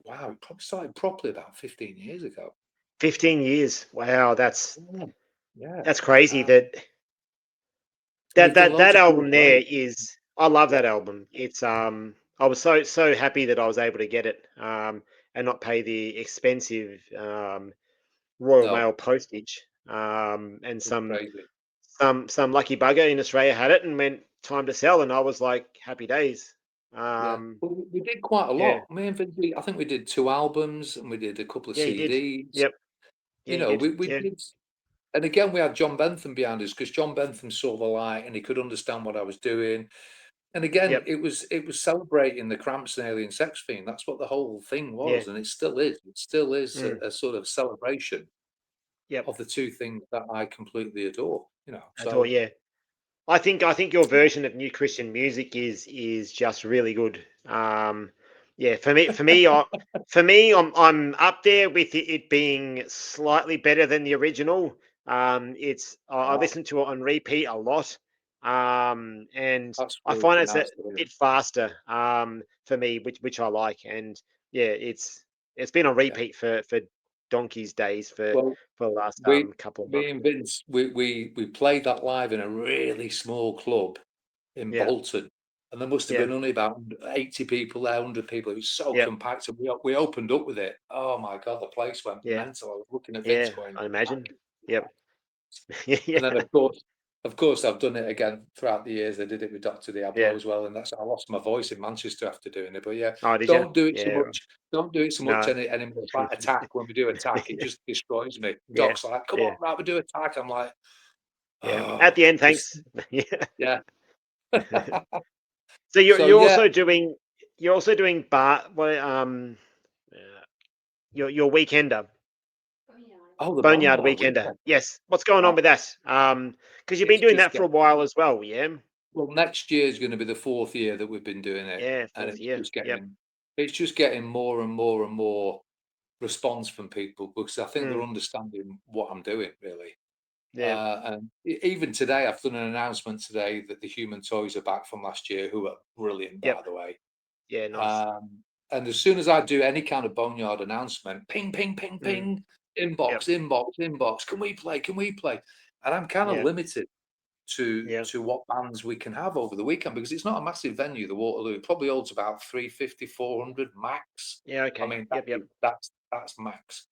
Speaker 2: Wow, it probably started properly about 15 years ago.
Speaker 1: 15 years. Wow. That's
Speaker 2: Yeah, yeah.
Speaker 1: that's crazy.
Speaker 2: Uh,
Speaker 1: That
Speaker 2: we've
Speaker 1: that
Speaker 2: done
Speaker 1: that
Speaker 2: loads
Speaker 1: that
Speaker 2: of cool
Speaker 1: album there
Speaker 2: shows.
Speaker 1: is. I love
Speaker 2: Yeah.
Speaker 1: that album. It's I was so happy that I was able to get it and not pay the expensive Royal
Speaker 2: No,
Speaker 1: Mail postage. And
Speaker 2: it's crazy.
Speaker 1: some lucky bugger in Australia had it and went time to sell, and I was like happy days.
Speaker 2: Yeah.
Speaker 1: Um,
Speaker 2: Well, we did quite a
Speaker 1: yeah,
Speaker 2: lot. Me and Vince, I think we did 2 albums and we did a couple of
Speaker 1: yeah, you did.
Speaker 2: CDs.
Speaker 1: Yep, yeah, you did.
Speaker 2: We
Speaker 1: Yeah,
Speaker 2: did. And again, we had John Bentham behind us because John Bentham saw the light and he could understand what I was doing. And again,
Speaker 1: yep,
Speaker 2: it was celebrating the Cramps and Alien Sex Fiend. That's what the whole thing
Speaker 1: yeah,
Speaker 2: was, and it still is. It still is
Speaker 1: mm,
Speaker 2: a sort of celebration
Speaker 1: yep.
Speaker 2: of the two things that I completely adore.
Speaker 1: I thought,
Speaker 2: So
Speaker 1: yeah. I think your version of new Christian music is just really good. Yeah, for me, I'm up there with it being slightly better than the original. I
Speaker 2: wow,
Speaker 1: listen to it on repeat a lot, and
Speaker 2: that's
Speaker 1: I
Speaker 2: really
Speaker 1: find it's a
Speaker 2: nice to hear.
Speaker 1: bit faster for me, which I like. And yeah, it's been on
Speaker 2: Yeah.
Speaker 1: repeat for donkey's days
Speaker 2: Well,
Speaker 1: for the last
Speaker 2: we,
Speaker 1: couple of
Speaker 2: me
Speaker 1: months.
Speaker 2: and Vince, we played that live in a really small club in
Speaker 1: Yeah,
Speaker 2: Bolton, and there must have
Speaker 1: yeah,
Speaker 2: been only about 80 people there, 100 people. It was so
Speaker 1: yeah,
Speaker 2: compact, and we opened up with it. Oh my God, the place went
Speaker 1: yeah.
Speaker 2: mental. I was looking at Vince
Speaker 1: Yeah,
Speaker 2: going,
Speaker 1: I
Speaker 2: "That
Speaker 1: imagine.
Speaker 2: is
Speaker 1: Yep.
Speaker 2: packed."
Speaker 1: Yeah,
Speaker 2: And then of course, I've done it again throughout the years. I did it with Dr. Diablo
Speaker 1: yeah.
Speaker 2: as well, and I lost my voice in Manchester after doing it. But yeah,
Speaker 1: Oh, did you?
Speaker 2: don't do it so
Speaker 1: Yeah.
Speaker 2: much. Don't do it so much
Speaker 1: No.
Speaker 2: anymore. It's like Attack. When we do Attack, it just destroys me.
Speaker 1: Yeah,
Speaker 2: Doc's like, "Come
Speaker 1: yeah,
Speaker 2: on, right, we do Attack." I'm like,
Speaker 1: yeah. At
Speaker 2: "Oh,
Speaker 1: the end,
Speaker 2: just
Speaker 1: thanks. Yeah.
Speaker 2: yeah."
Speaker 1: So you're
Speaker 2: So
Speaker 1: you're
Speaker 2: yeah.
Speaker 1: also doing bar what your weekender,
Speaker 2: Oh, the
Speaker 1: Boneyard
Speaker 2: Boneyard
Speaker 1: Weekender.
Speaker 2: Weekender.
Speaker 1: Yes. What's going on
Speaker 2: Wow.
Speaker 1: with that? Because you've been
Speaker 2: It's
Speaker 1: doing
Speaker 2: just
Speaker 1: that for a
Speaker 2: getting
Speaker 1: while as well, yeah?
Speaker 2: well. Next year is going to be the 4th year that we've been doing it,
Speaker 1: Yeah,
Speaker 2: and
Speaker 1: fourth year. Yep.
Speaker 2: it's just getting more and more and more response from people because I think they're
Speaker 1: Mm,
Speaker 2: understanding what I'm doing really.
Speaker 1: yeah.
Speaker 2: And even today, I've done an announcement today that the Human Toys are back from last year, who are brilliant,
Speaker 1: Yep.
Speaker 2: by the way.
Speaker 1: Yeah, nice.
Speaker 2: Um, and as soon as I do any kind of Boneyard announcement, ping, ping, ping,
Speaker 1: Mm,
Speaker 2: ping,
Speaker 1: yep.
Speaker 2: inbox, inbox, inbox. Can we play? Can we play? And I'm kind of
Speaker 1: Yeah.
Speaker 2: limited
Speaker 1: Yeah.
Speaker 2: to what bands we can have over the weekend because it's not a massive venue, the Waterloo. It probably holds about 350, 400 max.
Speaker 1: Yeah,
Speaker 2: I
Speaker 1: okay.
Speaker 2: mean,
Speaker 1: Yep, yep.
Speaker 2: that's max.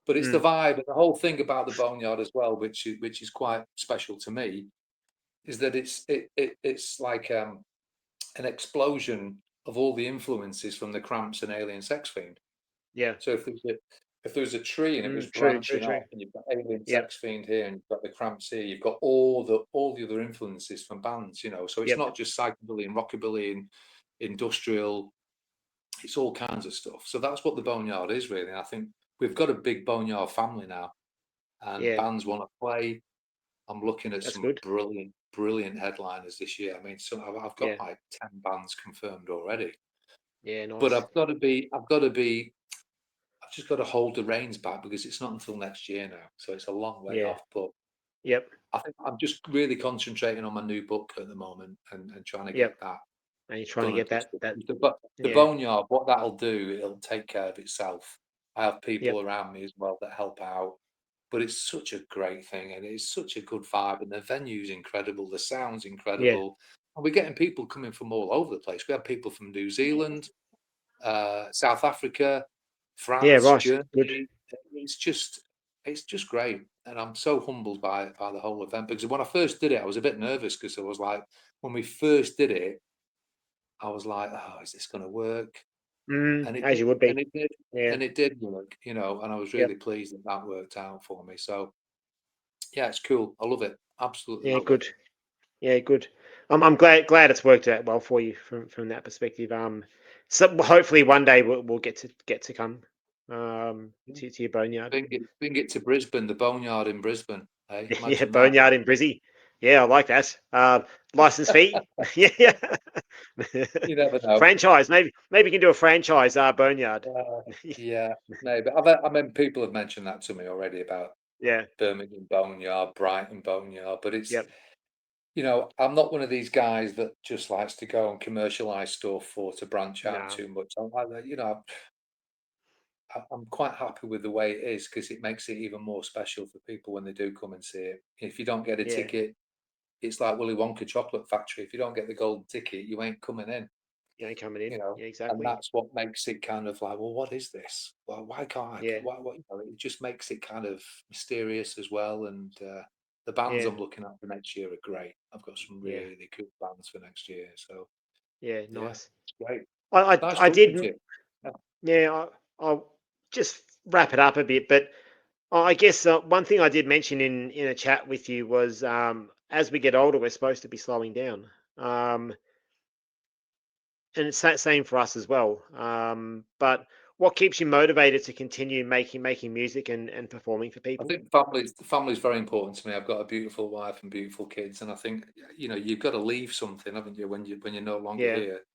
Speaker 2: But it's the
Speaker 1: Mm,
Speaker 2: vibe and the whole thing about the Boneyard as well, which is quite special to me, is that it's like an explosion of all the influences from the Cramps and Alien Sex Fiend.
Speaker 1: yeah.
Speaker 2: So if there was a tree and it was
Speaker 1: True, true,
Speaker 2: branching
Speaker 1: true.
Speaker 2: off, and you've got Alien
Speaker 1: Yep.
Speaker 2: Sex Fiend here, and you've got the Cramps here, you've got all the other influences from bands. So it's
Speaker 1: Yep.
Speaker 2: not just psychobilly and rockabilly, and industrial. It's all kinds of stuff. So that's what the Boneyard is really. I think we've got a big Boneyard family now, and
Speaker 1: Yeah,
Speaker 2: bands want to play. I'm looking at
Speaker 1: that's
Speaker 2: some
Speaker 1: good.
Speaker 2: brilliant headliners this year. I mean, so I've got
Speaker 1: Yeah,
Speaker 2: like 10 bands confirmed already.
Speaker 1: yeah,
Speaker 2: But
Speaker 1: nice.
Speaker 2: I've just got to hold the reins back because it's not until next year now. So it's a long way
Speaker 1: Yeah,
Speaker 2: off. But
Speaker 1: yep,
Speaker 2: I think I'm just really concentrating on my new book at the moment and trying to
Speaker 1: yep.
Speaker 2: get that
Speaker 1: And you're trying to
Speaker 2: done and
Speaker 1: get that
Speaker 2: dusted.
Speaker 1: that.
Speaker 2: But the
Speaker 1: Yeah,
Speaker 2: Boneyard, what that'll do, it'll take care of itself. I have
Speaker 1: yep,
Speaker 2: people around me as well that help out. But it's such a great thing and it's such a good vibe. And the venue's incredible, the sound's
Speaker 1: yeah,
Speaker 2: incredible. And we're getting people coming from all over the place. We have people from New Zealand, South Africa,
Speaker 1: yeah.
Speaker 2: France,
Speaker 1: Right, good.
Speaker 2: Germany. It's just great. And I'm so humbled by the whole event because when I first did it, I was a bit nervous because I was like, when we first did it, I was like, oh, is this going to work? And it
Speaker 1: As
Speaker 2: did,
Speaker 1: you would be.
Speaker 2: and it did,
Speaker 1: Yeah,
Speaker 2: and it did work, you know, and I was
Speaker 1: yep.
Speaker 2: really pleased that that worked out for me. So yeah, it's cool. I love it. Absolutely
Speaker 1: Yeah,
Speaker 2: love it.
Speaker 1: good. Yeah, good. I'm glad it's worked out well for you from that perspective. So hopefully one day we'll get to come to your boneyard.
Speaker 2: Bring it to Brisbane, the Boneyard in Brisbane. Hey,
Speaker 1: Yeah,
Speaker 2: imagine that.
Speaker 1: boneyard in Brizzy. Yeah, I like that. License fee. Yeah, yeah.
Speaker 2: You never know.
Speaker 1: Franchise. Maybe you can do a franchise. Boneyard.
Speaker 2: Yeah, maybe. I mean, people have mentioned that to me already about
Speaker 1: Yeah.
Speaker 2: Birmingham Boneyard, Brighton Boneyard, but it's,
Speaker 1: Yep.
Speaker 2: you know, I'm not one of these guys that just likes to go and commercialize stuff or to branch out
Speaker 1: No.
Speaker 2: too much. I'm like that, you know, I'm quite happy with the way it is because it makes it even more special for people when they do come and see it. If you don't get a
Speaker 1: Yeah.
Speaker 2: ticket, it's like Willy Wonka Chocolate Factory. If you don't get the golden ticket, you ain't coming in,
Speaker 1: You ain't coming in.
Speaker 2: you know.
Speaker 1: Yeah,
Speaker 2: And
Speaker 1: exactly.
Speaker 2: that's what makes it kind of like, well, what is this? Well, why can't I?
Speaker 1: Yeah.
Speaker 2: Why? What? You know, it just makes it kind of mysterious as well. And the bands
Speaker 1: Yeah.
Speaker 2: I'm looking at for next year are great. I've got some
Speaker 1: Yeah.
Speaker 2: really cool bands for next year. So
Speaker 1: Yeah.
Speaker 2: yeah,
Speaker 1: Nice.
Speaker 2: it's great. Nice
Speaker 1: I
Speaker 2: talking
Speaker 1: did.
Speaker 2: to you. Yeah.
Speaker 1: Yeah. I'll just wrap it up a bit, but I guess one thing I did mention in a chat with you was as we get older, we're supposed to be slowing down. Um, and it's that same for us as well. But what keeps you motivated to continue making music and performing for
Speaker 2: I
Speaker 1: people?
Speaker 2: think family's very important to me. I've got a beautiful wife and beautiful kids, and I think you know you've got to leave something, haven't you, when you're no longer
Speaker 1: Yeah.
Speaker 2: here.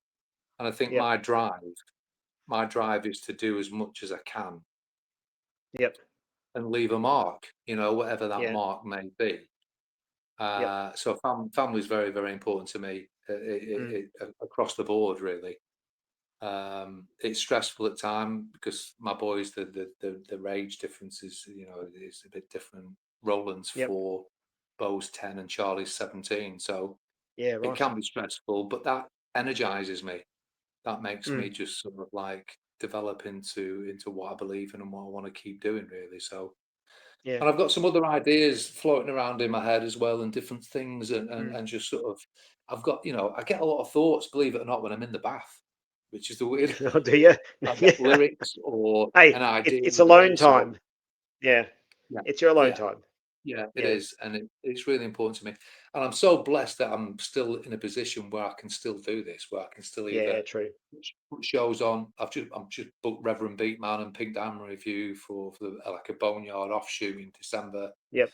Speaker 2: And I think
Speaker 1: Yep.
Speaker 2: my drive is to do as much as I can
Speaker 1: Yep.
Speaker 2: and leave a mark, you know, whatever that
Speaker 1: Yeah.
Speaker 2: mark may be.
Speaker 1: Yep.
Speaker 2: So family is very very important to me
Speaker 1: Mm.
Speaker 2: across the board, really. It's stressful at time because my boys, the age difference is, you know, is a bit different. Roland's
Speaker 1: Yep.
Speaker 2: 4, Bo's 10, and Charlie's 17. So
Speaker 1: Yeah.
Speaker 2: it
Speaker 1: Right.
Speaker 2: can be stressful, but that energizes me. That makes me
Speaker 1: Mm.
Speaker 2: just sort of like develop into what I believe in and what I want to keep doing, really. So,
Speaker 1: Yeah.
Speaker 2: and I've got some other ideas floating around in my head as well, and different things,
Speaker 1: Mm.
Speaker 2: and just sort of, I've got, you know, I get a lot of thoughts, believe it or not, when I'm in the bath, which is the weird.
Speaker 1: Oh, do you?
Speaker 2: I get
Speaker 1: Yeah.
Speaker 2: lyrics or
Speaker 1: Hey,
Speaker 2: an idea
Speaker 1: it's
Speaker 2: of
Speaker 1: alone
Speaker 2: this or
Speaker 1: time. Yeah.
Speaker 2: yeah,
Speaker 1: It's your alone
Speaker 2: yeah,
Speaker 1: time.
Speaker 2: yeah, it
Speaker 1: Yeah.
Speaker 2: is, and it's really important to me. And I'm so blessed that I'm still in a position where I can still do this, where I can still either
Speaker 1: Yeah. True.
Speaker 2: put shows on. I'm just booked Reverend Beatman and Pink Diamond Review for the, like a Boneyard offshoot in December.
Speaker 1: Yep.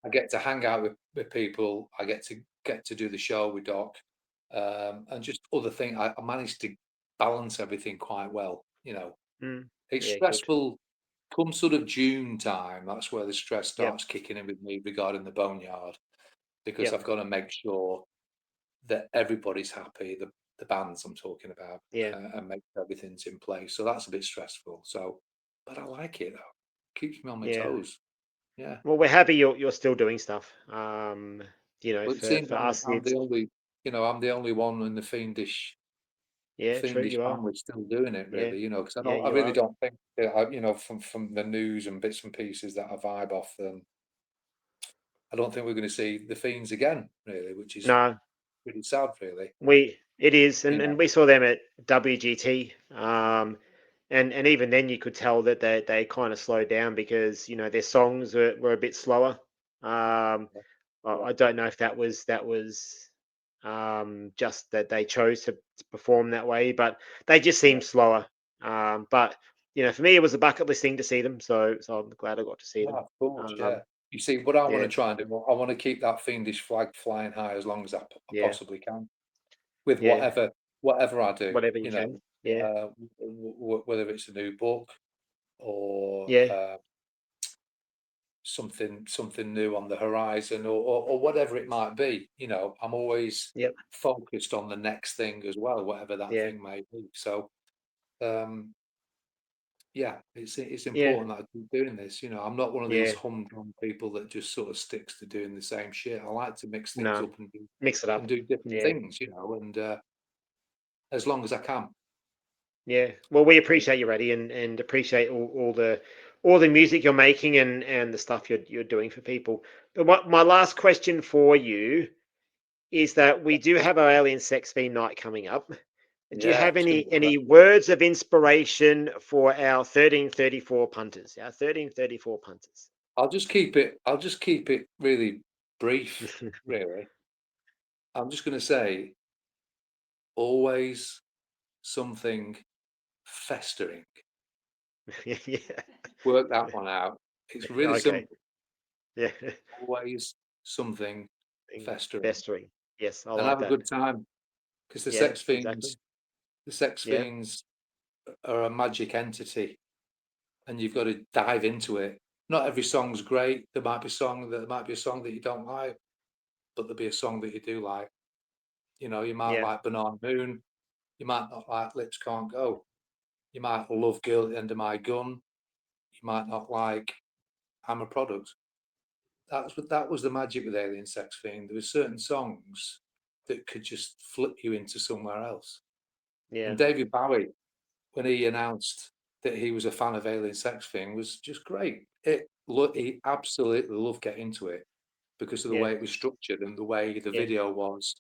Speaker 2: I get to hang out with people. I get to do the show with Doc, and just other thing. I managed to balance everything quite well. You know,
Speaker 1: Mm.
Speaker 2: it's
Speaker 1: Yeah. Good.
Speaker 2: stressful come sort of June time. That's where the stress
Speaker 1: Yep.
Speaker 2: starts kicking in with me regarding the Boneyard because
Speaker 1: Yep.
Speaker 2: I've got to make sure that everybody's happy. The bands I'm talking about,
Speaker 1: Yeah.
Speaker 2: and make sure everything's in place. So that's a bit stressful. So, but I like it though. Keeps me on my
Speaker 1: Yeah.
Speaker 2: toes. Yeah.
Speaker 1: Well, we're happy you're still doing stuff.
Speaker 2: Well, it seems
Speaker 1: For us,
Speaker 2: I'm the
Speaker 1: it's
Speaker 2: only, you know, I'm the only one in the
Speaker 1: yeah, true.
Speaker 2: fiendish
Speaker 1: You are.
Speaker 2: family still doing it,
Speaker 1: Yeah.
Speaker 2: really. You know, because
Speaker 1: Yeah,
Speaker 2: I
Speaker 1: you
Speaker 2: really
Speaker 1: are.
Speaker 2: don't think, you know, from the news and bits and pieces that I vibe off them, I don't think we're going to see the fiends again, really, which is
Speaker 1: No,
Speaker 2: pretty sad, really.
Speaker 1: it is,
Speaker 2: You
Speaker 1: and
Speaker 2: know,
Speaker 1: we saw them at WGT. And even then you could tell that they kind of slowed down because their songs were a bit slower. Um,
Speaker 2: yeah,
Speaker 1: I
Speaker 2: yeah,
Speaker 1: I don't know if that was just that they chose to perform that way, but they just seem slower. But for me, it was a bucket list thing to see them, so I'm glad I got to see
Speaker 2: Yeah,
Speaker 1: them.
Speaker 2: of course, yeah.
Speaker 1: Um,
Speaker 2: You see, what I want
Speaker 1: yeah,
Speaker 2: to try and do, I want to keep that fiendish flag flying high as long as I
Speaker 1: yeah,
Speaker 2: possibly can, with
Speaker 1: yeah.
Speaker 2: whatever I do.
Speaker 1: Whatever you can. Yeah,
Speaker 2: Whether it's a new book or
Speaker 1: yeah,
Speaker 2: something new on the horizon, or whatever it might be. I'm always
Speaker 1: yep,
Speaker 2: focused on the next thing as well, whatever that
Speaker 1: yeah,
Speaker 2: thing may be. So, um, yeah, it's
Speaker 1: yeah,
Speaker 2: important that I keep doing this. I'm not one of these
Speaker 1: yeah.
Speaker 2: humdrum people that just sort of sticks to doing the same shit. I like to mix things
Speaker 1: No,
Speaker 2: up and do
Speaker 1: mix it up.
Speaker 2: different
Speaker 1: Yeah,
Speaker 2: things, and as long as I can.
Speaker 1: yeah. Well, we appreciate you, Raddy, and appreciate all the music you're making and the stuff you're doing for people. But my last question for you is that we do have our Alien Sex Fiend night coming up. Do you
Speaker 2: Yeah,
Speaker 1: have
Speaker 2: it's going to be
Speaker 1: any
Speaker 2: great.
Speaker 1: words of inspiration for our 1334 punters? Our 1334 punters.
Speaker 2: I'll just keep it really brief, really. I'm just going to say always something festering.
Speaker 1: Yeah.
Speaker 2: Work that one out. It's really
Speaker 1: Okay.
Speaker 2: simple.
Speaker 1: Yeah.
Speaker 2: Always something festering,
Speaker 1: Festering. Yes, I
Speaker 2: and
Speaker 1: like
Speaker 2: have a
Speaker 1: that.
Speaker 2: good time, because the
Speaker 1: Yeah,
Speaker 2: sex
Speaker 1: exactly.
Speaker 2: fiends, the sex
Speaker 1: Yeah.
Speaker 2: fiends are a magic entity, and you've got to dive into it. Not every song's great. There might be a song that you don't like, but there'll be a song that you do like. You might
Speaker 1: Yeah.
Speaker 2: like Banana Moon. You might not like Lips Can't Go. You might love Girl at the End of My Gun. You might not like I'm a Product. That was the magic with Alien Sex Fiend. There were certain songs that could just flip you into somewhere else.
Speaker 1: Yeah.
Speaker 2: And David Bowie, when he announced that he was a fan of Alien Sex Fiend, was just great. He absolutely loved getting into it because of the
Speaker 1: Yeah.
Speaker 2: way it was structured and the way the
Speaker 1: Yeah.
Speaker 2: video was.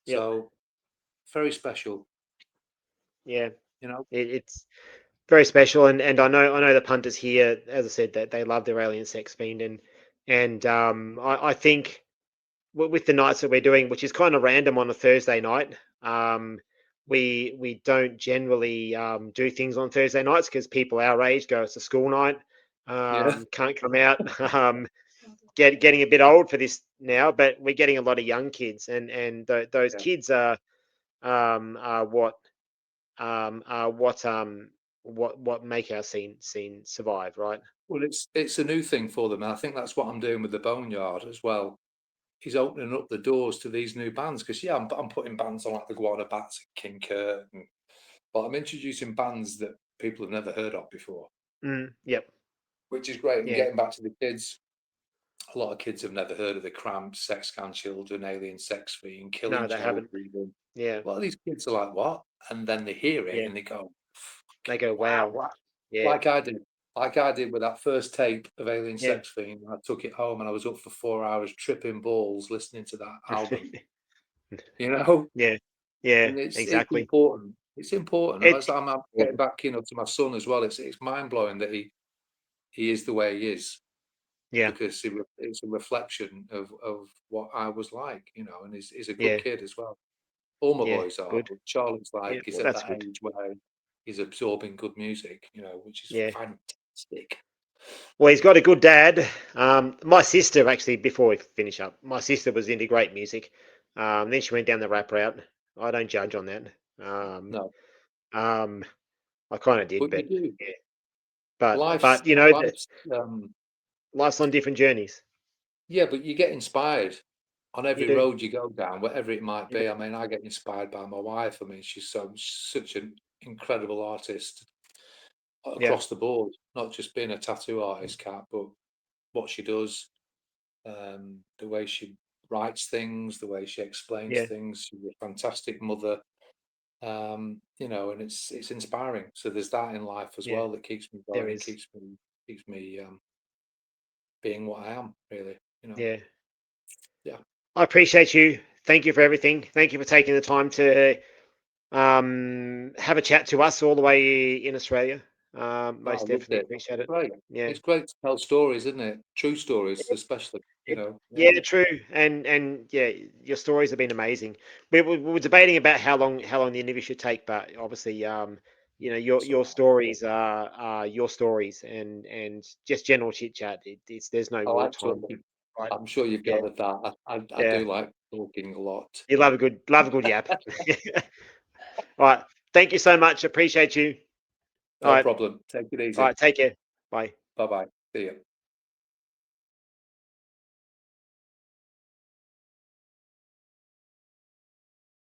Speaker 1: Yep.
Speaker 2: So very special,
Speaker 1: Yeah.
Speaker 2: you know.
Speaker 1: It's very special, and I know the punters here, as I said, that they love their Alien Sex Fiend, and I think with the nights that we're doing, which is kind of random on a Thursday night. We don't generally do things on Thursday nights because people our age go, it's a school night,
Speaker 2: Yeah,
Speaker 1: can't come out. Getting a bit old for this now, but we're getting a lot of young kids, and those
Speaker 2: yeah.
Speaker 1: kids are what make our scene survive, right?
Speaker 2: Well, it's a new thing for them, and I think that's what I'm doing with the Boneyard as well. He's opening up the doors to these new bands because yeah, I'm putting bands on like the Guana Bats and King Kurt, but I'm introducing bands that people have never heard of before,
Speaker 1: Yep.
Speaker 2: which is great. And
Speaker 1: Yeah.
Speaker 2: getting back to the kids, a lot of kids have never heard of the Cramps, Sex Can Children, Alien Sex Fiend,
Speaker 1: No,
Speaker 2: Killing
Speaker 1: they
Speaker 2: Joke,
Speaker 1: haven't.
Speaker 2: even.
Speaker 1: Yeah.
Speaker 2: A lot of these kids are like, "What?" And then they hear it
Speaker 1: Yeah.
Speaker 2: and they go,
Speaker 1: They go,
Speaker 2: "Wow,
Speaker 1: wow.
Speaker 2: what?"
Speaker 1: Yeah.
Speaker 2: Like I did, with that first tape of Alien
Speaker 1: Yeah.
Speaker 2: Sex Fiend. I took it home and I was up for 4 hours tripping balls listening to that album. You know,
Speaker 1: Yeah. Yeah.
Speaker 2: and it's
Speaker 1: Exactly.
Speaker 2: important. It's important, and
Speaker 1: It's
Speaker 2: as I'm getting
Speaker 1: important.
Speaker 2: back, to my son as well. It's mind blowing that he is the way he is,
Speaker 1: Yeah.
Speaker 2: because it's a reflection of what I was like, and he's a good
Speaker 1: Yeah.
Speaker 2: kid as well. All my
Speaker 1: Yeah.
Speaker 2: boys are,
Speaker 1: Good.
Speaker 2: but Charlie's
Speaker 1: Yeah.
Speaker 2: like he's
Speaker 1: Well,
Speaker 2: at
Speaker 1: that's
Speaker 2: that
Speaker 1: good.
Speaker 2: age where he's absorbing good music, which is
Speaker 1: Yeah.
Speaker 2: fantastic.
Speaker 1: Well, he's got a good dad. My sister, actually, before we finish up, my sister was into great music. Then she went down the rap route. I don't judge on that. Um,
Speaker 2: No,
Speaker 1: um, I kind of did,
Speaker 2: but you
Speaker 1: but
Speaker 2: do.
Speaker 1: yeah. But
Speaker 2: Life's
Speaker 1: but you know,
Speaker 2: life's
Speaker 1: life's on different journeys.
Speaker 2: Yeah, but you get inspired on
Speaker 1: You
Speaker 2: every
Speaker 1: do.
Speaker 2: road you go down, whatever it might
Speaker 1: You do.
Speaker 2: be. I mean, I get inspired by my wife. I mean, she's such an incredible artist
Speaker 1: Yeah.
Speaker 2: across the board, not just being a tattoo artist, Cat, but what she does, the way she writes things, the way she explains
Speaker 1: Yeah.
Speaker 2: things. She's a fantastic mother, and it's inspiring. So there's that in life as
Speaker 1: Yeah.
Speaker 2: well that keeps me
Speaker 1: There
Speaker 2: going and
Speaker 1: is.
Speaker 2: keeps me being what I am, really.
Speaker 1: Yeah.
Speaker 2: Yeah.
Speaker 1: I appreciate you. Thank you for everything. Thank you for taking the time to have a chat to us all the way in Australia. Most
Speaker 2: I loved
Speaker 1: definitely
Speaker 2: it.
Speaker 1: appreciate it.
Speaker 2: Great.
Speaker 1: Yeah.
Speaker 2: It's great to tell stories, isn't it? True stories, especially,
Speaker 1: It,
Speaker 2: Yeah.
Speaker 1: yeah, true, and yeah, your stories have been amazing. We were debating about how long the interview should take, but obviously, your
Speaker 2: So,
Speaker 1: stories are your stories, and just general chit chat. There's no
Speaker 2: oh,
Speaker 1: real time,
Speaker 2: absolutely.
Speaker 1: right?
Speaker 2: I'm sure you've
Speaker 1: Yeah,
Speaker 2: gathered that. I
Speaker 1: yeah.
Speaker 2: do like talking a lot.
Speaker 1: You love a good yap. All right. Thank you so much. Appreciate you. All
Speaker 2: No
Speaker 1: right.
Speaker 2: problem. Take it
Speaker 1: All
Speaker 2: easy.
Speaker 1: right. Take care. Bye.
Speaker 2: Bye bye. See you.